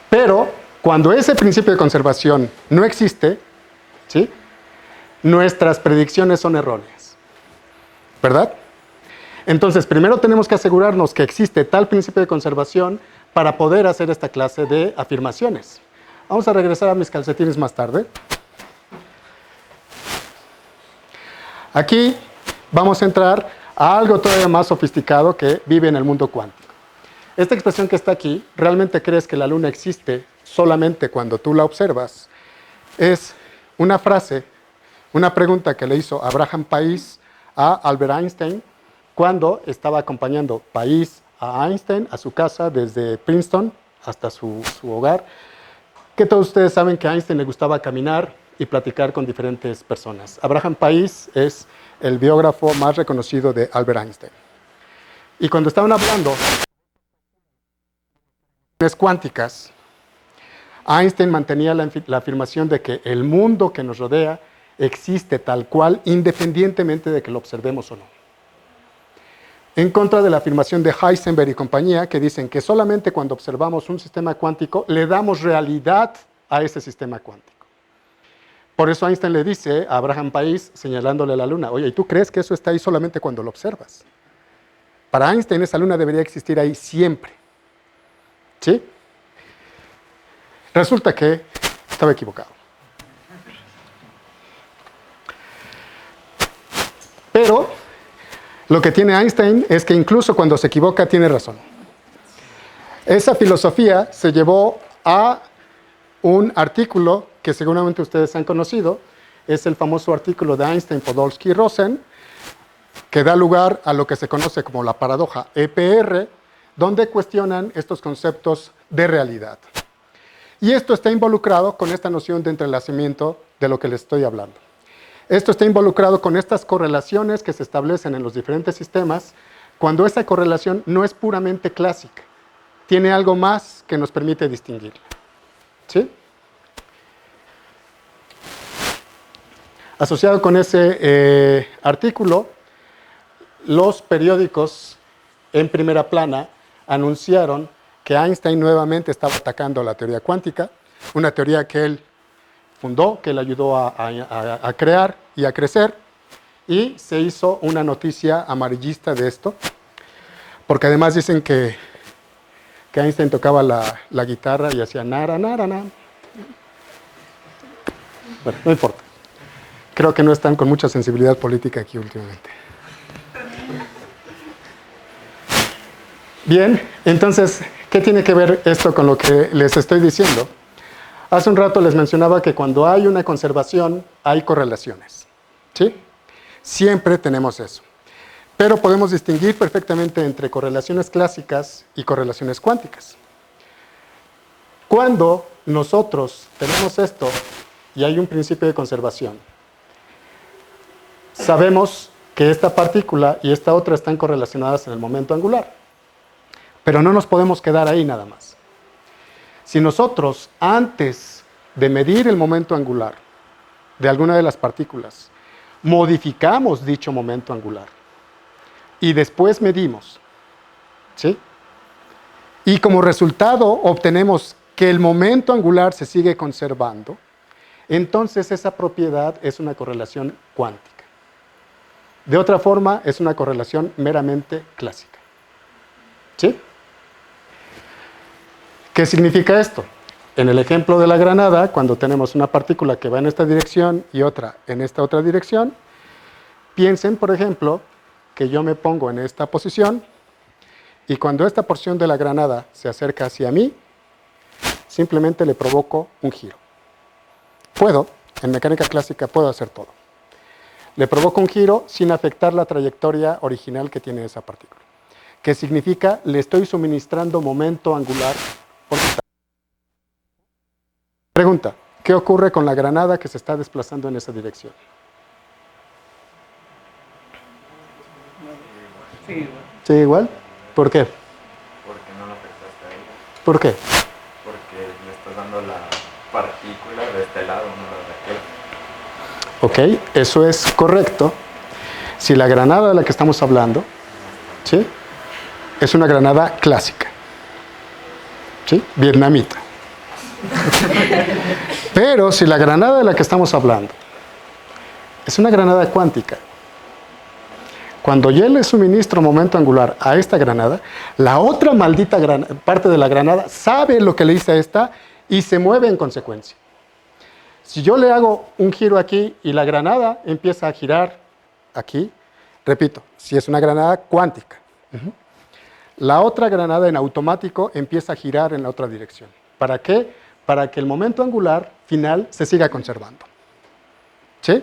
Pero cuando ese principio de conservación no existe, ¿sí?, nuestras predicciones son erróneas. ¿Verdad? Entonces, primero tenemos que asegurarnos que existe tal principio de conservación para poder hacer esta clase de afirmaciones. Vamos a regresar a mis calcetines más tarde. Aquí vamos a entrar a algo todavía más sofisticado que vive en el mundo cuántico. Esta expresión que está aquí, ¿realmente crees que la luna existe solamente cuando tú la observas? Es una frase, una pregunta que le hizo Abraham Pais a Albert Einstein cuando estaba acompañando Pais a Einstein a su casa desde Princeton hasta su hogar, que todos ustedes saben que a Einstein le gustaba caminar y platicar con diferentes personas. Abraham Pais es el biógrafo más reconocido de Albert Einstein. Y cuando estaban hablando de cuánticas, Einstein mantenía la afirmación de que el mundo que nos rodea existe tal cual, independientemente de que lo observemos o no. En contra de la afirmación de Heisenberg y compañía, que dicen que solamente cuando observamos un sistema cuántico le damos realidad a ese sistema cuántico. Por eso Einstein le dice a Abraham Pais, señalándole a la luna, oye, ¿y tú crees que eso está ahí solamente cuando lo observas? Para Einstein esa luna debería existir ahí siempre. ¿Sí? Resulta que estaba equivocado. Pero lo que tiene Einstein es que incluso cuando se equivoca tiene razón. Esa filosofía se llevó a un artículo que seguramente ustedes han conocido, es el famoso artículo de Einstein, Podolsky y Rosen, que da lugar a lo que se conoce como la paradoja EPR, donde cuestionan estos conceptos de realidad. Y esto está involucrado con esta noción de entrelazamiento de lo que les estoy hablando. Esto está involucrado con estas correlaciones que se establecen en los diferentes sistemas, cuando esa correlación no es puramente clásica, tiene algo más que nos permite distinguirla. ¿Sí? Asociado con ese artículo, los periódicos en primera plana anunciaron que Einstein nuevamente estaba atacando la teoría cuántica, una teoría que él fundó, que él ayudó a crear y a crecer, y se hizo una noticia amarillista de esto, porque además dicen que Einstein tocaba la guitarra y hacía nara, nara, nara. Bueno, no importa. Creo que no están con mucha sensibilidad política aquí últimamente. Bien, entonces, ¿qué tiene que ver esto con lo que les estoy diciendo? Hace un rato les mencionaba que cuando hay una conservación, hay correlaciones. ¿Sí? Siempre tenemos eso. Pero podemos distinguir perfectamente entre correlaciones clásicas y correlaciones cuánticas. Cuando nosotros tenemos esto y hay un principio de conservación, sabemos que esta partícula y esta otra están correlacionadas en el momento angular. Pero no nos podemos quedar ahí nada más. Si nosotros, antes de medir el momento angular de alguna de las partículas, modificamos dicho momento angular y después medimos, ¿sí? Y como resultado obtenemos que el momento angular se sigue conservando, entonces esa propiedad es una correlación cuántica. De otra forma, es una correlación meramente clásica. ¿Sí? ¿Qué significa esto? En el ejemplo de la granada, cuando tenemos una partícula que va en esta dirección y otra en esta otra dirección, piensen, por ejemplo, que yo me pongo en esta posición y cuando esta porción de la granada se acerca hacia mí, simplemente le provoco un giro. En mecánica clásica puedo hacer todo. Le provoco un giro sin afectar la trayectoria original que tiene esa partícula. ¿Qué significa? Le estoy suministrando momento angular orbital. Pregunta, ¿qué ocurre con la granada que se está desplazando en esa dirección?
Sí, igual.
¿Sí, igual? ¿Por qué?
Porque no lo afectaste ahí.
¿Por qué?
Porque le estás dando la partícula de este lado, no la de aquel.
Ok, eso es correcto. Si la granada de la que estamos hablando, ¿sí?, es una granada clásica, ¿sí?, vietnamita. Pero si la granada de la que estamos hablando es una granada cuántica, cuando yo le suministro momento angular a esta granada, la otra maldita parte de la granada sabe lo que le hice a esta y se mueve en consecuencia. Si yo le hago un giro aquí y la granada empieza a girar aquí, repito, si es una granada cuántica, la otra granada en automático empieza a girar en la otra dirección. ¿Para qué? Para que el momento angular final se siga conservando. ¿Sí?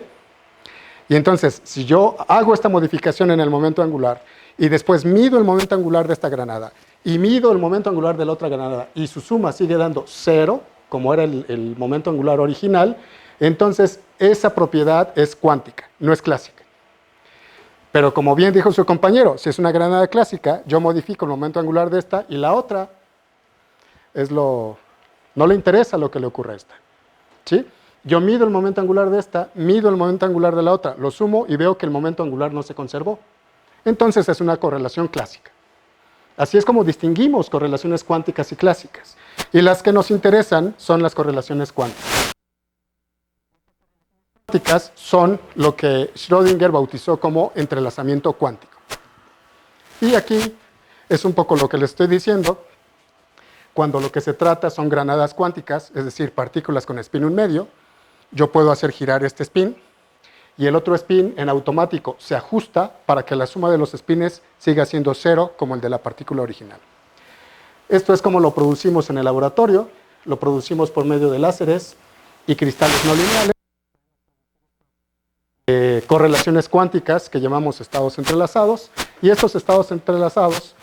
Y entonces, si yo hago esta modificación en el momento angular y después mido el momento angular de esta granada y mido el momento angular de la otra granada y su suma sigue dando 0, como era el momento angular original, entonces esa propiedad es cuántica, no es clásica. Pero como bien dijo su compañero, si es una granada clásica, yo modifico el momento angular de esta y la otra no le interesa lo que le ocurre a esta. ¿Sí? Yo mido el momento angular de esta, mido el momento angular de la otra, lo sumo y veo que el momento angular no se conservó. Entonces es una correlación clásica. Así es como distinguimos correlaciones cuánticas y clásicas. Y las que nos interesan son las correlaciones cuánticas. Cuánticas son lo que Schrödinger bautizó como entrelazamiento cuántico. Y aquí es un poco lo que les estoy diciendo. Cuando lo que se trata son granadas cuánticas, es decir, partículas con spin 1 medio, yo puedo hacer girar este spin y el otro spin en automático se ajusta para que la suma de los spines siga siendo 0 como el de la partícula original. Esto es como lo producimos en el laboratorio, lo producimos por medio de láseres y cristales no lineales, correlaciones cuánticas que llamamos estados entrelazados, y estos estados entrelazados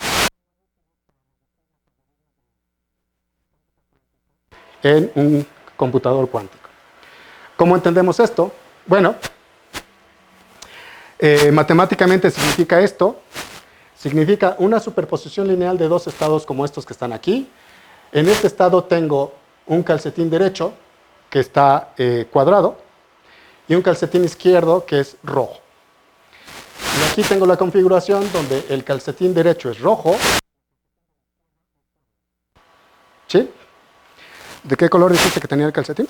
en un computador cuántico. ¿Cómo entendemos esto? Bueno, matemáticamente significa esto, significa una superposición lineal de dos estados como estos que están aquí. En este estado tengo un calcetín derecho que está cuadrado y un calcetín izquierdo que es rojo. Y aquí tengo la configuración donde el calcetín derecho es rojo. ¿Sí? ¿De qué color dijiste que tenía el calcetín?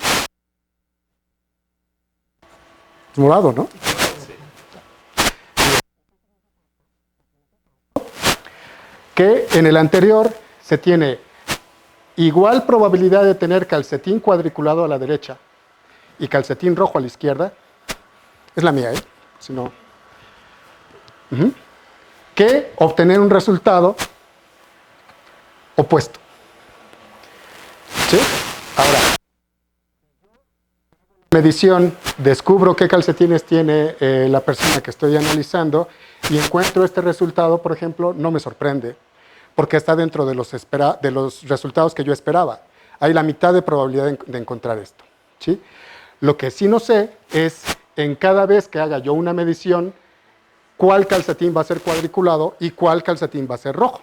Es morado, ¿no? Que en el anterior se tiene igual probabilidad de tener calcetín cuadriculado a la derecha y calcetín rojo a la izquierda. Es la mía, ¿eh? Si no... que obtener un resultado opuesto. ¿Sí? Ahora, medición, descubro qué calcetines tiene la persona que estoy analizando y encuentro este resultado, por ejemplo, no me sorprende, porque está dentro de los resultados que yo esperaba. Hay la mitad de probabilidad de encontrar esto. ¿Sí? Lo que sí no sé es, en cada vez que haga yo una medición, cuál calcetín va a ser cuadriculado y cuál calcetín va a ser rojo.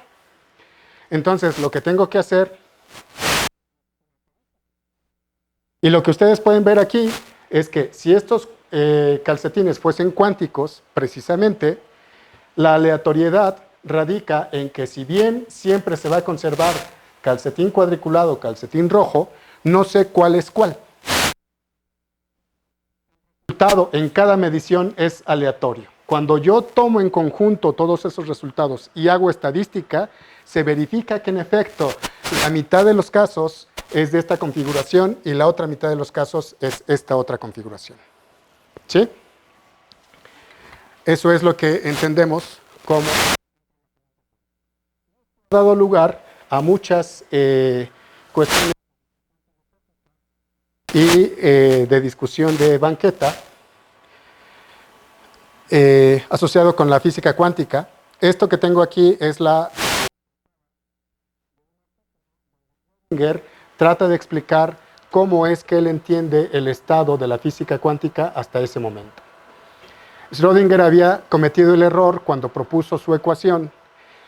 Entonces, lo que tengo que hacer, y lo que ustedes pueden ver aquí, es que si estos calcetines fuesen cuánticos, precisamente, la aleatoriedad radica en que si bien siempre se va a conservar calcetín cuadriculado, calcetín rojo, no sé cuál es cuál. El resultado en cada medición es aleatorio. Cuando yo tomo en conjunto todos esos resultados y hago estadística, se verifica que en efecto la mitad de los casos es de esta configuración y la otra mitad de los casos es esta otra configuración. ¿Sí? Eso es lo que entendemos como ha dado lugar a muchas cuestiones y de discusión de banqueta asociado con la física cuántica. Esto que tengo aquí es la... trata de explicar cómo es que él entiende el estado de la física cuántica hasta ese momento. Schrödinger había cometido el error cuando propuso su ecuación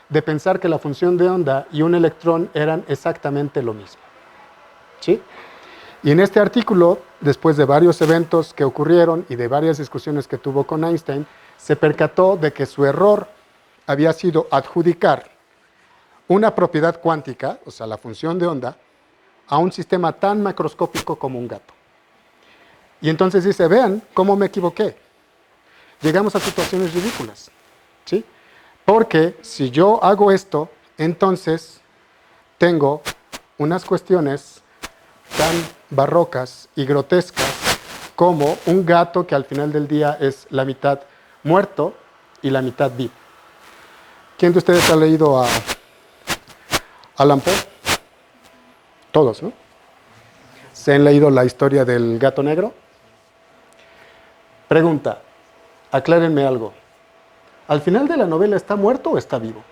de pensar que la función de onda y un electrón eran exactamente lo mismo. ¿Sí? Y en este artículo, después de varios eventos que ocurrieron y de varias discusiones que tuvo con Einstein, se percató de que su error había sido adjudicar una propiedad cuántica, o sea, la función de onda, a un sistema tan macroscópico como un gato. Y entonces dice, vean cómo me equivoqué. Llegamos a situaciones ridículas, ¿sí? Porque si yo hago esto, entonces tengo unas cuestiones tan barrocas y grotescas como un gato que al final del día es la mitad muerto y la mitad vivo. ¿Quién de ustedes ha leído a Allan Poe? Todos, ¿no? ¿Se han leído la historia del gato negro? Pregunta, aclárenme algo. ¿Al final de la novela está muerto o está vivo?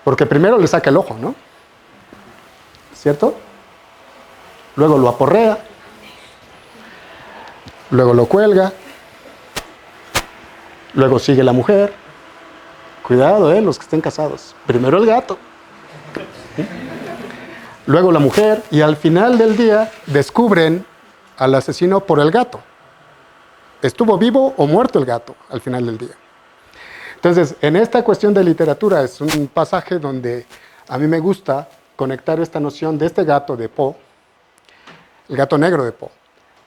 Porque primero le saca el ojo, ¿no? ¿Cierto? Luego lo aporrea, luego lo cuelga, luego sigue la mujer. Cuidado, los que estén casados. Primero el gato, luego la mujer, y al final del día descubren al asesino por el gato. ¿Estuvo vivo o muerto el gato al final del día? Entonces, en esta cuestión de literatura es un pasaje donde a mí me gusta conectar esta noción de este gato de Poe, el gato negro de Poe,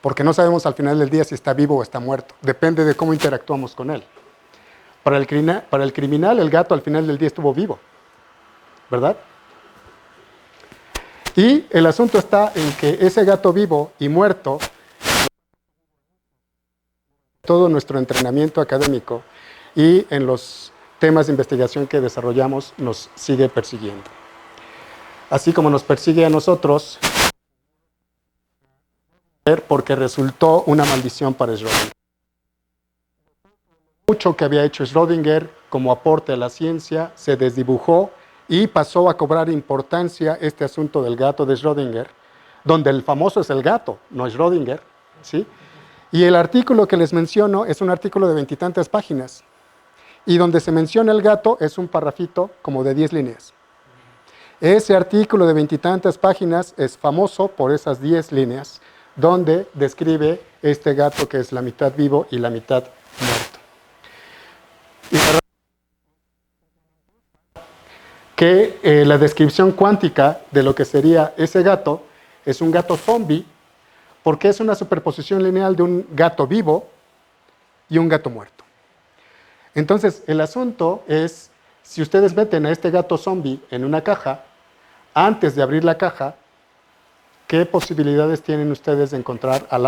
porque no sabemos al final del día si está vivo o está muerto. Depende de cómo interactuamos con él. Para el criminal, el gato al final del día estuvo vivo, ¿verdad? Y el asunto está en que ese gato vivo y muerto, todo nuestro entrenamiento académico y en los temas de investigación que desarrollamos nos sigue persiguiendo. Así como nos persigue a nosotros, porque resultó una maldición para Schrödinger. Mucho que había hecho Schrödinger como aporte a la ciencia se desdibujó y pasó a cobrar importancia este asunto del gato de Schrödinger, donde el famoso es el gato, no Schrödinger, ¿sí? Y el artículo que les menciono es un artículo de 20 y tantas páginas, y donde se menciona el gato es un parrafito como de 10 líneas. Ese artículo de 20 y tantas páginas es famoso por esas 10 líneas, donde describe este gato que es la mitad vivo y la mitad muerto. Y que la descripción cuántica de lo que sería ese gato es un gato zombie, porque es una superposición lineal de un gato vivo y un gato muerto. Entonces, el asunto es, si ustedes meten a este gato zombie en una caja, antes de abrir la caja, ¿qué posibilidades tienen ustedes de encontrar al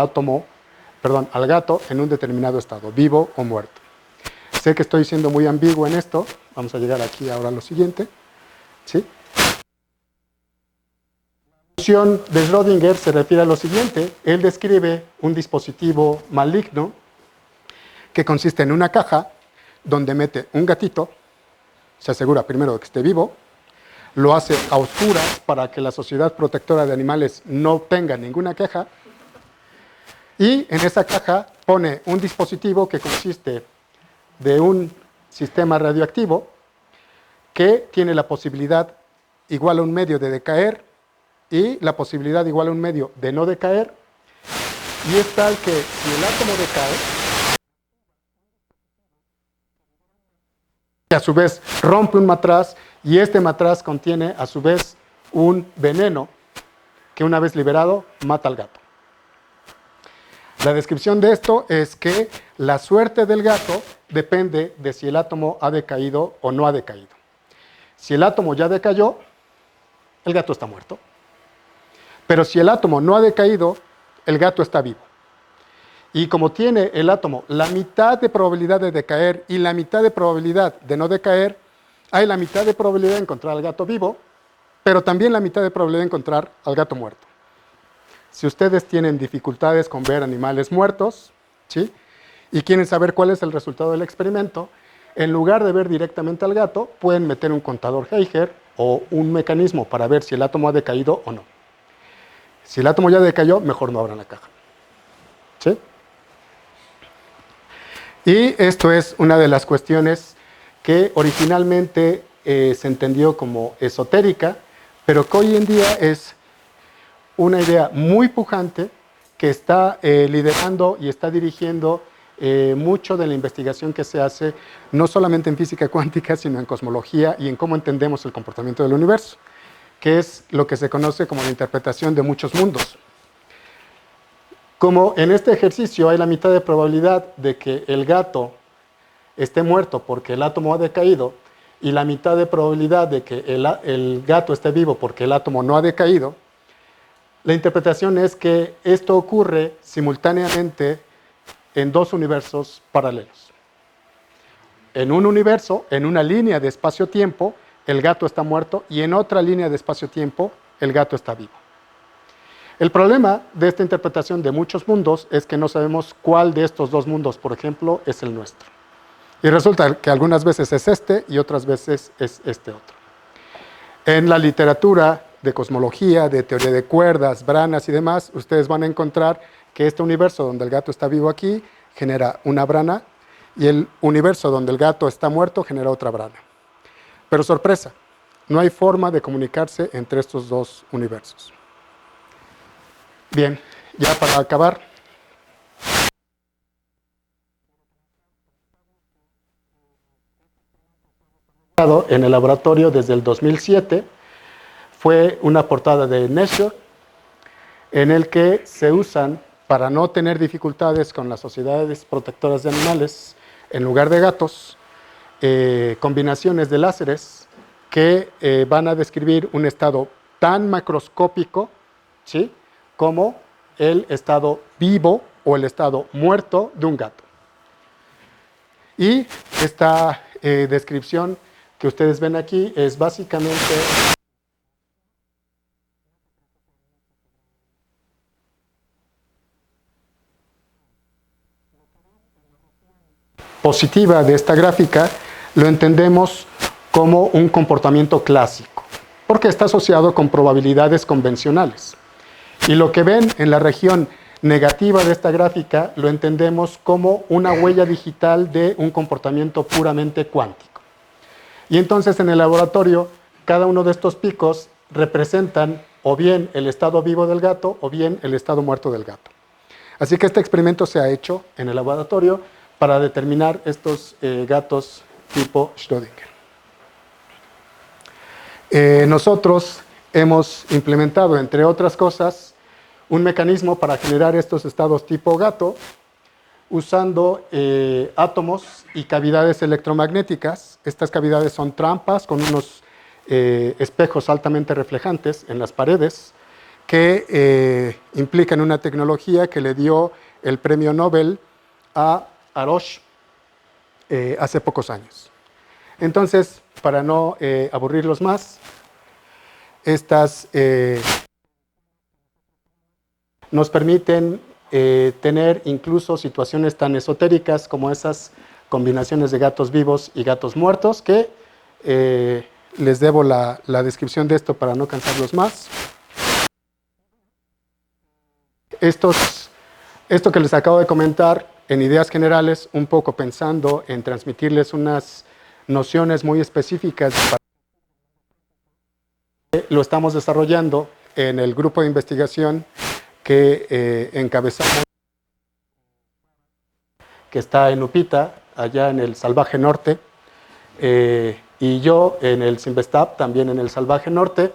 gato en un determinado estado, vivo o muerto? Sé que estoy siendo muy ambiguo en esto. Vamos a llegar aquí ahora a lo siguiente. ¿Sí? La función de Schrödinger se refiere a lo siguiente. Él describe un dispositivo maligno que consiste en una caja donde mete un gatito, se asegura primero de que esté vivo, lo hace a oscuras para que la Sociedad Protectora de Animales no tenga ninguna queja, y en esa caja pone un dispositivo que consiste de un sistema radioactivo que tiene la posibilidad igual a un medio de decaer y la posibilidad igual a un medio de no decaer, y es tal que si el átomo decae, y a su vez rompe un matraz, y este matraz contiene a su vez un veneno que una vez liberado mata al gato. La descripción de esto es que la suerte del gato depende de si el átomo ha decaído o no ha decaído. Si el átomo ya decayó, el gato está muerto. Pero si el átomo no ha decaído, el gato está vivo. Y como tiene el átomo la mitad de probabilidad de decaer y la mitad de probabilidad de no decaer, hay la mitad de probabilidad de encontrar al gato vivo, pero también la mitad de probabilidad de encontrar al gato muerto. Si ustedes tienen dificultades con ver animales muertos, ¿sí?, y quieren saber cuál es el resultado del experimento, en lugar de ver directamente al gato, pueden meter un contador Geiger o un mecanismo para ver si el átomo ha decaído o no. Si el átomo ya decayó, mejor no abran la caja. ¿Sí? Y esto es una de las cuestiones que originalmente se entendió como esotérica, pero que hoy en día es una idea muy pujante que está liderando y está dirigiendo mucho de la investigación que se hace, no solamente en física cuántica, sino en cosmología y en cómo entendemos el comportamiento del universo, que es lo que se conoce como la interpretación de muchos mundos. Como en este ejercicio hay la mitad de probabilidad de que el gato esté muerto porque el átomo ha decaído y la mitad de probabilidad de que el gato esté vivo porque el átomo no ha decaído, la interpretación es que esto ocurre simultáneamente en dos universos paralelos. En un universo, en una línea de espacio-tiempo, el gato está muerto y en otra línea de espacio-tiempo, el gato está vivo. El problema de esta interpretación de muchos mundos es que no sabemos cuál de estos dos mundos, por ejemplo, es el nuestro. Y resulta que algunas veces es este y otras veces es este otro. En la literatura de cosmología, de teoría de cuerdas, branas y demás, ustedes van a encontrar que este universo donde el gato está vivo aquí genera una brana y el universo donde el gato está muerto genera otra brana. Pero sorpresa, no hay forma de comunicarse entre estos dos universos. Bien, ya para acabar. En el laboratorio desde el 2007 fue una portada de Nature en el que se usan, para no tener dificultades con las sociedades protectoras de animales, en lugar de gatos, combinaciones de láseres que van a describir un estado tan macroscópico, ¿sí?, como el estado vivo o el estado muerto de un gato. Y esta descripción que ustedes ven aquí es básicamente positiva de esta gráfica. Lo entendemos como un comportamiento clásico, porque está asociado con probabilidades convencionales. Y lo que ven en la región negativa de esta gráfica lo entendemos como una huella digital de un comportamiento puramente cuántico. Y entonces en el laboratorio cada uno de estos picos representan o bien el estado vivo del gato o bien el estado muerto del gato. Así que este experimento se ha hecho en el laboratorio para determinar estos gatos tipo Schrödinger. Nosotros hemos implementado, entre otras cosas, un mecanismo para generar estos estados tipo gato usando átomos y cavidades electromagnéticas. Estas cavidades son trampas con unos espejos altamente reflejantes en las paredes que implican una tecnología que le dio el premio Nobel a Haroche hace pocos años. Entonces, para no aburrirlos más, estas nos permiten tener incluso situaciones tan esotéricas como esas combinaciones de gatos vivos y gatos muertos, que les debo la descripción de esto para no cansarlos más. Esto que les acabo de comentar en ideas generales, un poco pensando en transmitirles unas nociones muy específicas. Lo estamos desarrollando en el grupo de investigación que encabezamos, que está en Upita, allá en el Salvaje Norte, y yo en el Cinvestav, también en el Salvaje Norte.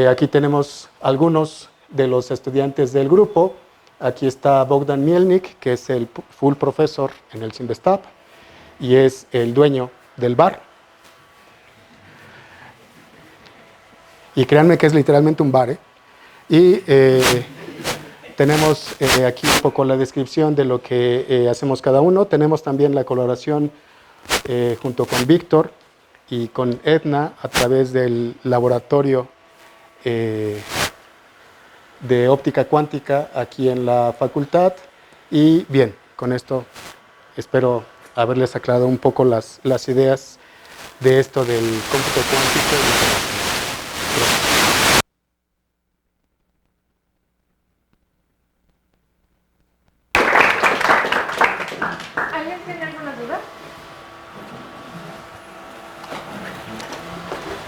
Aquí tenemos algunos de los estudiantes del grupo. Aquí está Bogdan Mielnik, que es el full profesor en el Cinvestav y es el dueño del bar. Y créanme que es literalmente un bar, ¿eh? Y tenemos aquí un poco la descripción de lo que hacemos cada uno. Tenemos también la colaboración junto con Víctor y con Edna a través del laboratorio de óptica cuántica aquí en la facultad. Y bien, con esto espero haberles aclarado un poco las ideas de esto del cómputo cuántico.
¿Alguien tiene alguna duda?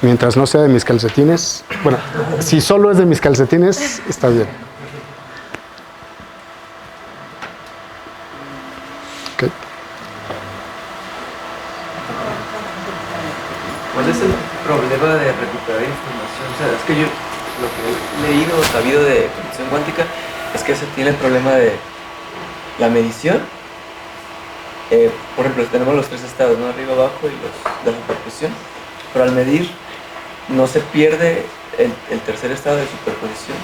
Mientras no sea de mis calcetines, bueno, si solo es de mis calcetines, está bien. Okay.
¿Cuál es el problema de recuperar información? O sea, es que yo lo que he leído o sabido de computación cuántica es que se tiene el problema de la medición. Por ejemplo, tenemos los tres estados, ¿no? Arriba, abajo y los de superposición. Pero al medir no se pierde el tercer estado de superposición.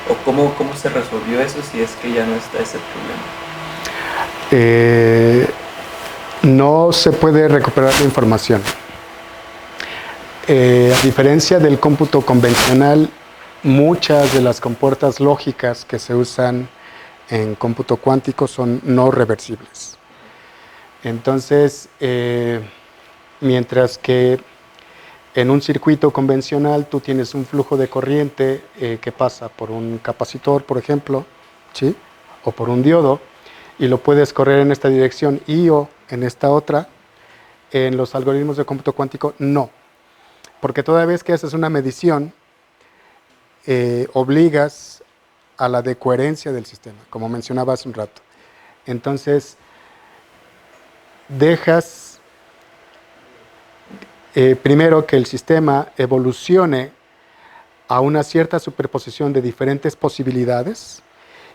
¿O cómo se resolvió eso si es que ya no está ese problema?
No se puede recuperar la información. A diferencia del cómputo convencional, muchas de las compuertas lógicas que se usan en cómputo cuántico son no reversibles. Entonces, mientras que en un circuito convencional tú tienes un flujo de corriente que pasa por un capacitor, por ejemplo, ¿sí? O por un diodo, y lo puedes correr en esta dirección y o en esta otra, en los algoritmos de cómputo cuántico no. Porque toda vez que haces una medición, obligas a la decoherencia del sistema, como mencionaba hace un rato. Entonces, dejas primero que el sistema evolucione a una cierta superposición de diferentes posibilidades,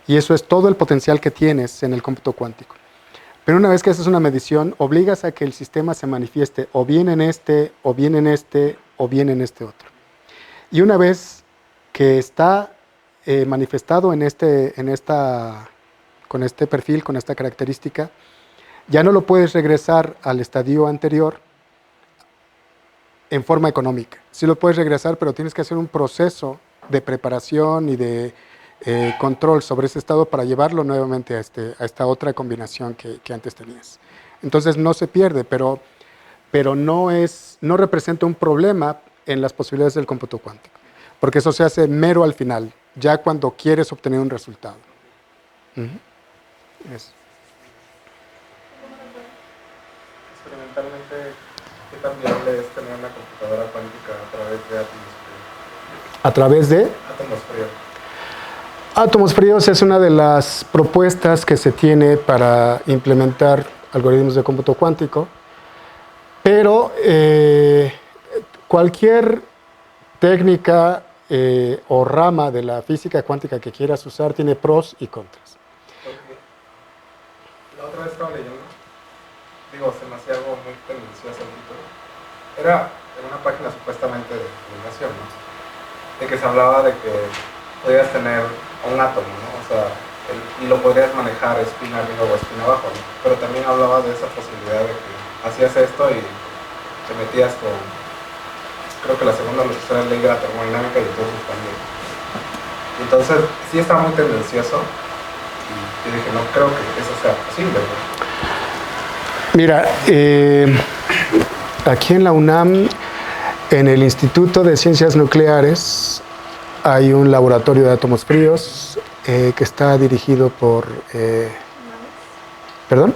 y eso es todo el potencial que tienes en el cómputo cuántico. Pero una vez que haces una medición, obligas a que el sistema se manifieste o bien en este, o bien en este, o bien en este otro. Y una vez que está manifestado con este perfil, con esta característica, ya no lo puedes regresar al estadio anterior en forma económica. Sí lo puedes regresar, pero tienes que hacer un proceso de preparación y de control sobre ese estado para llevarlo nuevamente a esta otra combinación que antes tenías. Entonces no se pierde, pero no representa un problema en las posibilidades del cómputo cuántico, porque eso se hace mero al final, ya cuando quieres obtener un resultado.
Experimentalmente,
¿Qué tan viable es tener una computadora cuántica a través de átomos fríos?
A través de
Átomos fríos.
átomos fríos es una de las propuestas que se tiene para implementar algoritmos de cómputo cuántico, pero cualquier técnica o rama de la física cuántica que quieras usar tiene pros y contras.
Porque la otra vez estaba leyendo, digo, se me hacía algo muy tendencioso el título. Era en una página supuestamente de divulgación, ¿no? De que se hablaba de que podías tener un átomo, ¿no? O sea, y lo podrías manejar spin arriba o spin abajo, ¿no? Pero también hablaba de esa posibilidad de que hacías esto y te metías con, creo que la segunda o la tercera ley de la termodinámica y entonces también. Entonces, sí está muy tendencioso y dije, no creo que eso sea posible, ¿no?
Mira, aquí en la UNAM, en el Instituto de Ciencias Nucleares, hay un laboratorio de átomos fríos que está dirigido por... ¿Perdón?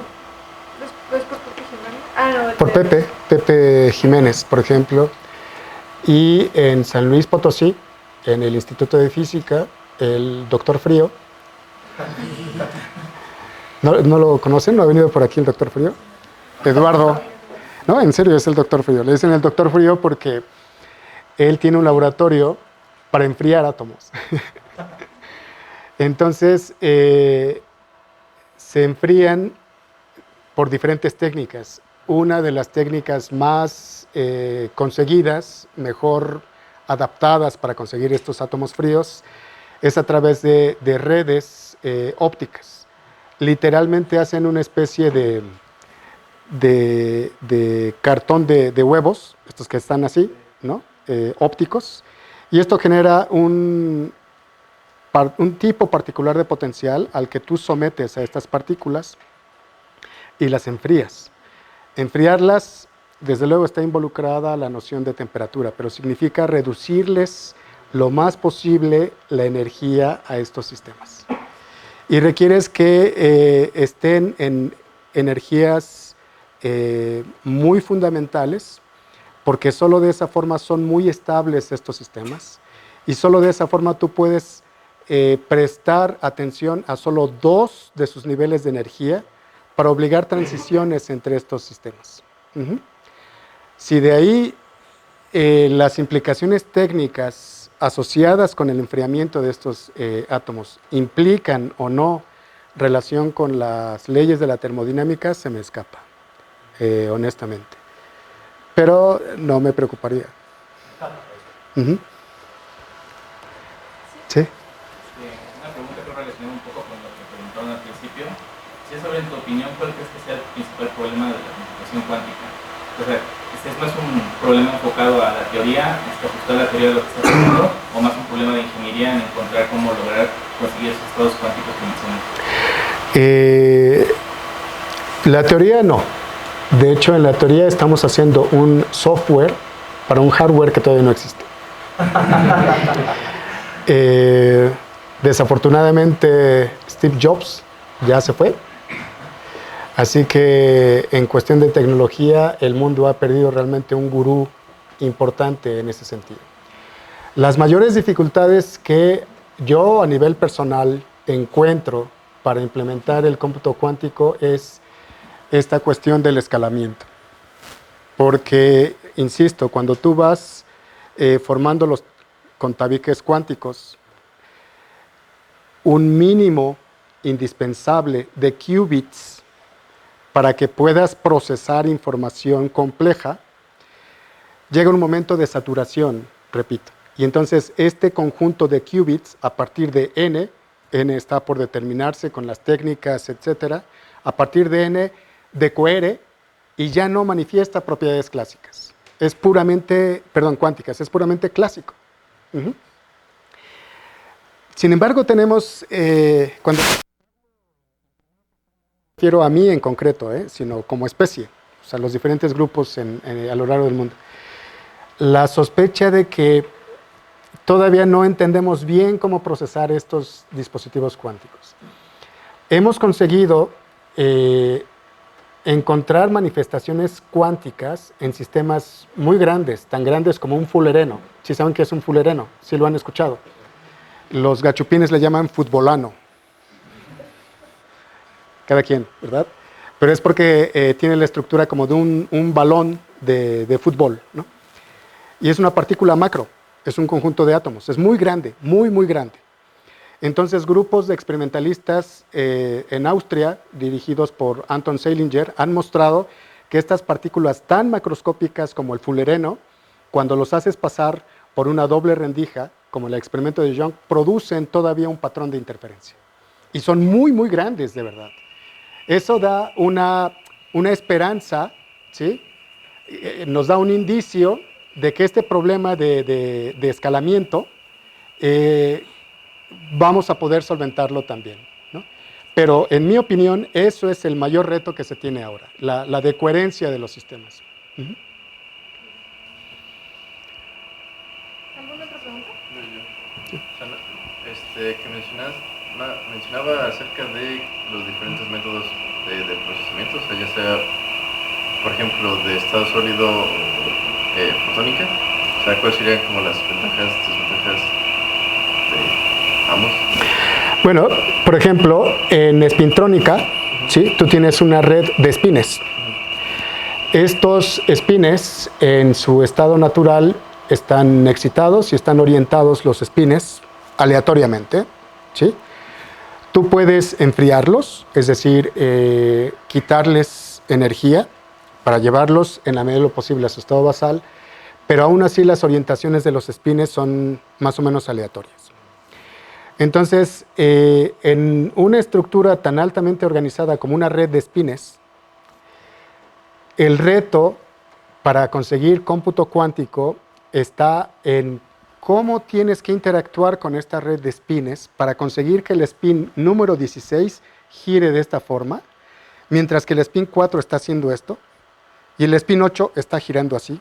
¿No es por Pepe Jiménez? Ah, no.
Por Pepe Jiménez, por ejemplo. Y en San Luis Potosí, en el Instituto de Física, el doctor Frío. ¿No lo conocen? ¿No ha venido por aquí el doctor Frío? Eduardo. No, en serio, es el doctor Frío. Le dicen el doctor Frío porque él tiene un laboratorio para enfriar átomos. Entonces, se enfrían por diferentes técnicas. Una de las técnicas más conseguidas, mejor adaptadas para conseguir estos átomos fríos, es a través de redes ópticas. Literalmente hacen una especie de cartón de huevos, estos que están así, ¿no? Ópticos, y esto genera un tipo particular de potencial al que tú sometes a estas partículas y las enfrías. Enfriarlas, desde luego, está involucrada la noción de temperatura, pero significa reducirles lo más posible la energía a estos sistemas. Y requieres que estén en energías muy fundamentales, porque solo de esa forma son muy estables estos sistemas, y solo de esa forma tú puedes prestar atención a solo 2 de sus niveles de energía para obligar transiciones entre estos sistemas. Si de ahí las implicaciones técnicas asociadas con el enfriamiento de estos átomos implican o no relación con las leyes de la termodinámica, se me escapa, honestamente. Pero no me preocuparía. Sí.
Una pregunta que relaciona un poco con lo que preguntaron al principio. Si es sobre en tu opinión, ¿cuál crees que sea el principal problema de la computación cuántica? O sea, ¿es más un problema enfocado a la teoría, ajustar la teoría de lo que está pasando, o más un problema de ingeniería en encontrar cómo lograr conseguir esos estados cuánticos que mencionas?
La teoría no. De hecho, en la teoría estamos haciendo un software para un hardware que todavía no existe. Desafortunadamente, Steve Jobs ya se fue. Así que en cuestión de tecnología, el mundo ha perdido realmente un gurú importante en ese sentido. Las mayores dificultades que yo a nivel personal encuentro para implementar el cómputo cuántico es esta cuestión del escalamiento. Porque, insisto, cuando tú vas formando los con tabiques cuánticos, un mínimo indispensable de qubits para que puedas procesar información compleja, llega un momento de saturación, repito. Y entonces este conjunto de qubits, a partir de n está por determinarse con las técnicas, etcétera, a partir de n decohere y ya no manifiesta propiedades clásicas. Es puramente, cuánticas, es puramente clásico. Sin embargo, tenemos, cuando refiero a mí en concreto, sino como especie, o sea, los diferentes grupos a lo largo del mundo, la sospecha de que todavía no entendemos bien cómo procesar estos dispositivos cuánticos. Hemos conseguido encontrar manifestaciones cuánticas en sistemas muy grandes, tan grandes como un fulereno. ¿Sí saben qué es un fulereno? ¿Sí lo han escuchado? Los gachupines le llaman futbolano. Cada quien, ¿verdad? Pero es porque tiene la estructura como de un balón de fútbol, ¿no? Y es una partícula macro, es un conjunto de átomos, es muy grande, muy, muy grande. Entonces, grupos de experimentalistas en Austria, dirigidos por Anton Zeilinger, han mostrado que estas partículas tan macroscópicas como el fulereno, cuando los haces pasar por una doble rendija, como el experimento de Young, producen todavía un patrón de interferencia. Y son muy, muy grandes, de verdad. Eso da una esperanza, ¿sí? Nos da un indicio de que este problema de escalamiento vamos a poder solventarlo también, ¿no? Pero en mi opinión, eso es el mayor reto que se tiene ahora, la de coherencia de los sistemas. Uh-huh.
¿Alguna otra pregunta?
Que mencionaba acerca de los diferentes métodos de procesamiento, o sea, ya sea, por ejemplo, de estado sólido o fotónica, o sea, ¿cuáles serían como las ventajas, desventajas de ambos?
Bueno, por ejemplo, en espintrónica, ¿sí? Tú tienes una red de espines. Estos espines, en su estado natural, están excitados y están orientados los espines aleatoriamente, ¿sí? Tú puedes enfriarlos, es decir, quitarles energía para llevarlos en la medida de lo posible a su estado basal, pero aún así las orientaciones de los espines son más o menos aleatorias. Entonces, en una estructura tan altamente organizada como una red de espines, el reto para conseguir cómputo cuántico está en cómo tienes que interactuar con esta red de espines para conseguir que el spin número 16 gire de esta forma, mientras que el spin 4 está haciendo esto, y el spin 8 está girando así,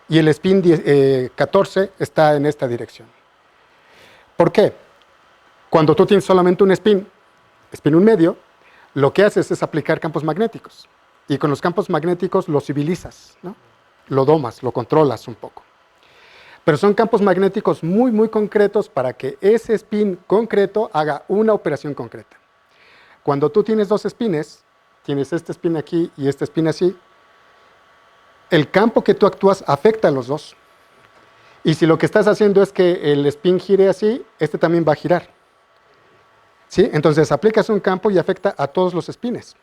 y el spin 14 está en esta dirección. ¿Por qué? Cuando tú tienes solamente un spin 1 medio, lo que haces es aplicar campos magnéticos, y con los campos magnéticos lo civilizas, ¿no? Lo domas, lo controlas un poco. Pero son campos magnéticos muy, muy concretos para que ese spin concreto haga una operación concreta. Cuando tú tienes dos spines, tienes este spin aquí y este spin así, el campo que tú actúas afecta a los dos. Y si lo que estás haciendo es que el spin gire así, este también va a girar. ¿Sí? Entonces aplicas un campo y afecta a todos los spines.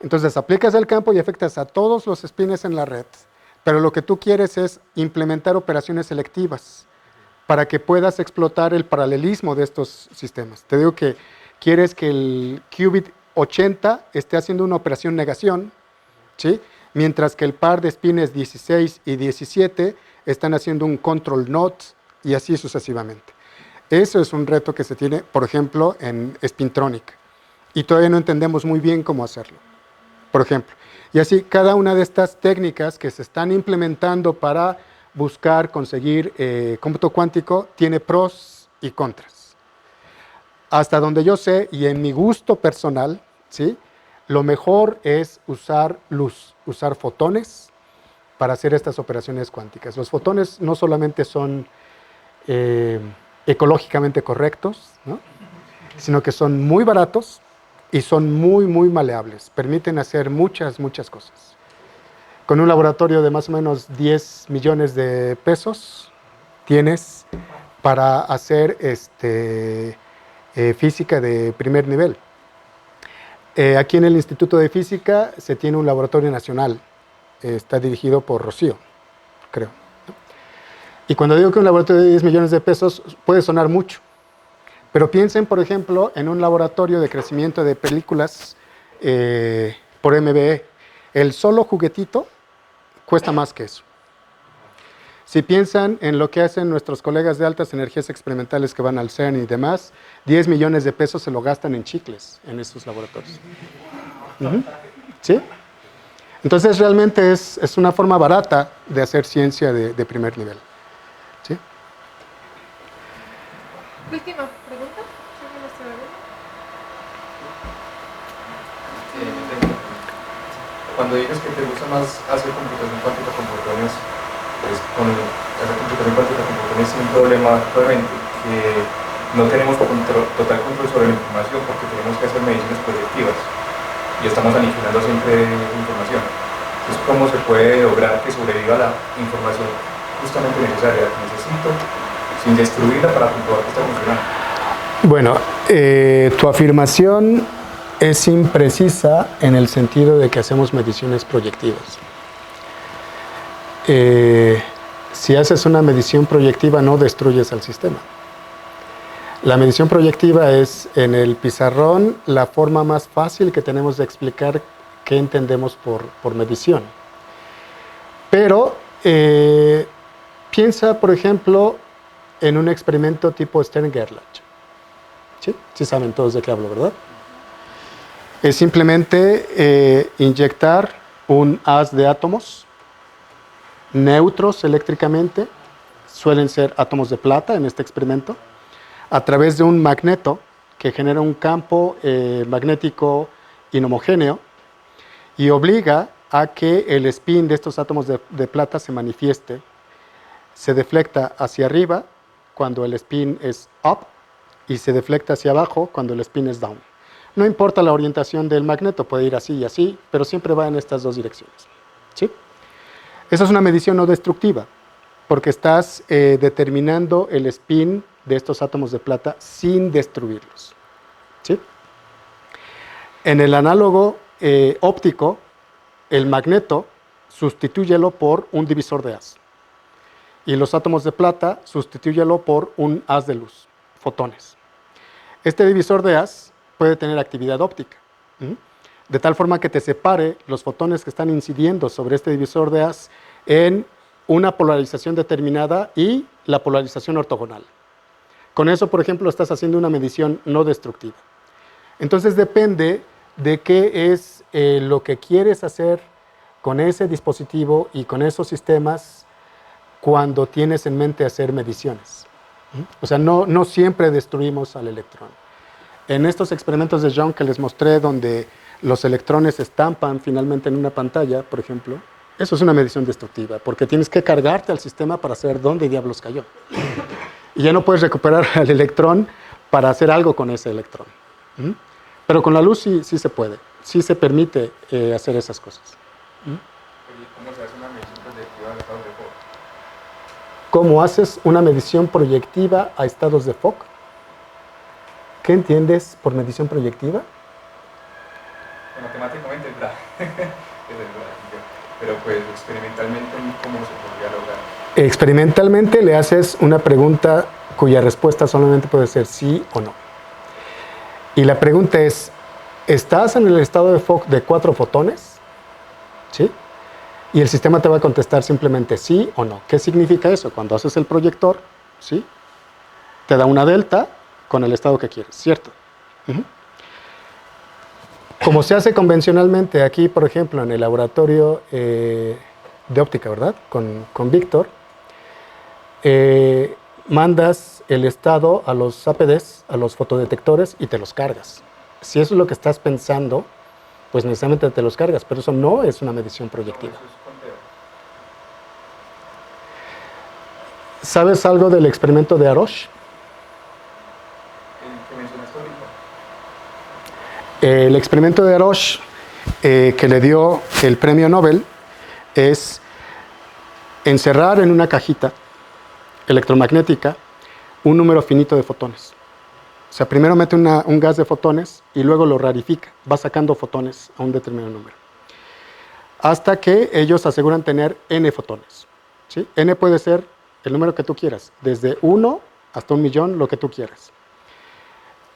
Entonces aplicas el campo y afectas a todos los spines en la red. Pero lo que tú quieres es implementar operaciones selectivas para que puedas explotar el paralelismo de estos sistemas. Te digo que quieres que el qubit 80 esté haciendo una operación negación, ¿sí? Mientras que el par de spines 16 y 17 están haciendo un control not y así sucesivamente. Eso es un reto que se tiene, por ejemplo, en spintrónica. Y todavía no entendemos muy bien cómo hacerlo, por ejemplo. Y así, cada una de estas técnicas que se están implementando para buscar conseguir cómputo cuántico tiene pros y contras. Hasta donde yo sé, y en mi gusto personal, ¿sí? Lo mejor es usar luz, usar fotones para hacer estas operaciones cuánticas. Los fotones no solamente son ecológicamente correctos, ¿no? Sino que son muy baratos y son muy, muy maleables. Permiten hacer muchas, muchas cosas. Con un laboratorio de más o menos 10 millones de pesos, tienes para hacer física de primer nivel. Aquí en el Instituto de Física se tiene un laboratorio nacional. Está dirigido por Rocío, creo. Y cuando digo que un laboratorio de 10 millones de pesos puede sonar mucho. Pero piensen, por ejemplo, en un laboratorio de crecimiento de películas por MBE. El solo juguetito cuesta más que eso. Si piensan en lo que hacen nuestros colegas de altas energías experimentales que van al CERN y demás, 10 millones de pesos se lo gastan en chicles en estos laboratorios. ¿Sí? Entonces realmente es una forma barata de hacer ciencia de primer nivel. ¿Sí?
Última pregunta.
cuando dices que te gusta más hacer computación cuántica con fotones, pues con hacer computación cuántica con fotones es un problema actualmente, que no tenemos total control sobre la información porque tenemos que hacer mediciones proyectivas y estamos aniquilando siempre información. Entonces, ¿cómo se puede lograr que sobreviva la información justamente necesaria que necesito sin destruirla para comprobar que está funcionando?
Bueno, tu afirmación es imprecisa en el sentido de que hacemos mediciones proyectivas. Si haces una medición proyectiva no destruyes el sistema. La medición proyectiva es en el pizarrón la forma más fácil que tenemos de explicar qué entendemos por medición. Pero piensa, por ejemplo, en un experimento tipo Stern-Gerlach. ¿Sí? Sí saben todos de qué hablo, ¿verdad? Es simplemente inyectar un haz de átomos neutros eléctricamente, suelen ser átomos de plata en este experimento, a través de un magneto que genera un campo magnético inhomogéneo y obliga a que el spin de estos átomos de plata se manifieste, se deflecta hacia arriba cuando el spin es up y se deflecta hacia abajo cuando el spin es down. No importa la orientación del magneto, puede ir así y así, pero siempre va en estas dos direcciones. ¿Sí? Esa es una medición no destructiva, porque estás determinando el spin de estos átomos de plata sin destruirlos. ¿Sí? En el análogo óptico, el magneto sustitúyelo por un divisor de haz. Y los átomos de plata sustitúyelo por un haz de luz, fotones. Este divisor de haz puede tener actividad óptica, de tal forma que te separe los fotones que están incidiendo sobre este divisor de haz en una polarización determinada y la polarización ortogonal. Con eso, por ejemplo, estás haciendo una medición no destructiva. Entonces depende de qué es lo que quieres hacer con ese dispositivo y con esos sistemas cuando tienes en mente hacer mediciones. O sea, no siempre destruimos al electrón. En estos experimentos de Young que les mostré, donde los electrones se estampan finalmente en una pantalla, por ejemplo, eso es una medición destructiva, porque tienes que cargarte al sistema para saber dónde diablos cayó. Y ya no puedes recuperar al electrón para hacer algo con ese electrón. Pero con la luz sí se puede, sí se permite hacer esas cosas.
¿Cómo se hace una medición proyectiva de estados de Fock?
¿Cómo haces una medición proyectiva a estados de Fock? ¿Qué entiendes por medición proyectiva?
Matemáticamente es verdad, pero pues experimentalmente, ¿cómo se podría lograr?
Experimentalmente le haces una pregunta cuya respuesta solamente puede ser sí o no. Y la pregunta es, ¿estás en el estado de Fock de 4 fotones? ¿Sí? Y el sistema te va a contestar simplemente sí o no. ¿Qué significa eso? Cuando haces el proyector, ¿sí? Te da una delta con el estado que quieres, ¿cierto? Como se hace convencionalmente aquí, por ejemplo, en el laboratorio de óptica, ¿verdad? Con Víctor, mandas el estado a los APDs, a los fotodetectores, y te los cargas. Si eso es lo que estás pensando, pues necesariamente te los cargas, pero eso no es una medición proyectiva. ¿Sabes algo del experimento de Harosh?
¿Qué mencionaste ahorita?
El experimento de Harosh que le dio el premio Nobel es encerrar en una cajita electromagnética un número finito de fotones. O sea, primero mete un gas de fotones y luego lo rarifica, va sacando fotones a un determinado número. Hasta que ellos aseguran tener n fotones. ¿Sí? N puede ser el número que tú quieras, desde 1 hasta 1.000.000, lo que tú quieras.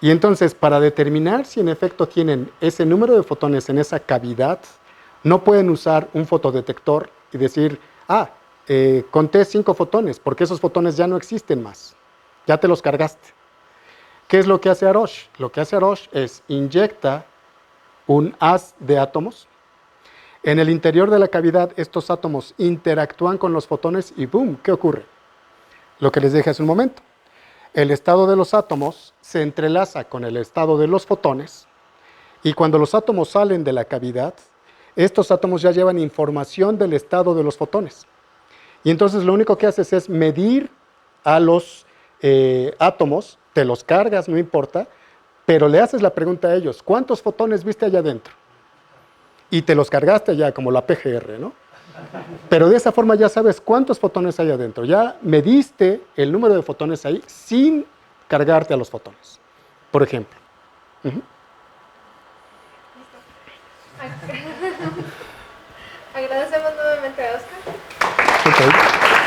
Y entonces, para determinar si en efecto tienen ese número de fotones en esa cavidad, no pueden usar un fotodetector y decir, conté 5 fotones, porque esos fotones ya no existen más, ya te los cargaste. ¿Qué es lo que hace Harosh? Lo que hace Harosh es inyecta un haz de átomos. En el interior de la cavidad, estos átomos interactúan con los fotones y ¡boom! ¿Qué ocurre? Lo que les dije hace un momento. El estado de los átomos se entrelaza con el estado de los fotones y cuando los átomos salen de la cavidad, estos átomos ya llevan información del estado de los fotones. Y entonces lo único que haces es medir a los átomos, te los cargas, no importa, pero le haces la pregunta a ellos, ¿cuántos fotones viste allá adentro? Y te los cargaste ya, como la PGR, ¿no? Pero de esa forma ya sabes cuántos fotones hay adentro. Ya mediste el número de fotones ahí sin cargarte a los fotones, por ejemplo.
Agradecemos nuevamente a Oscar.
Okay.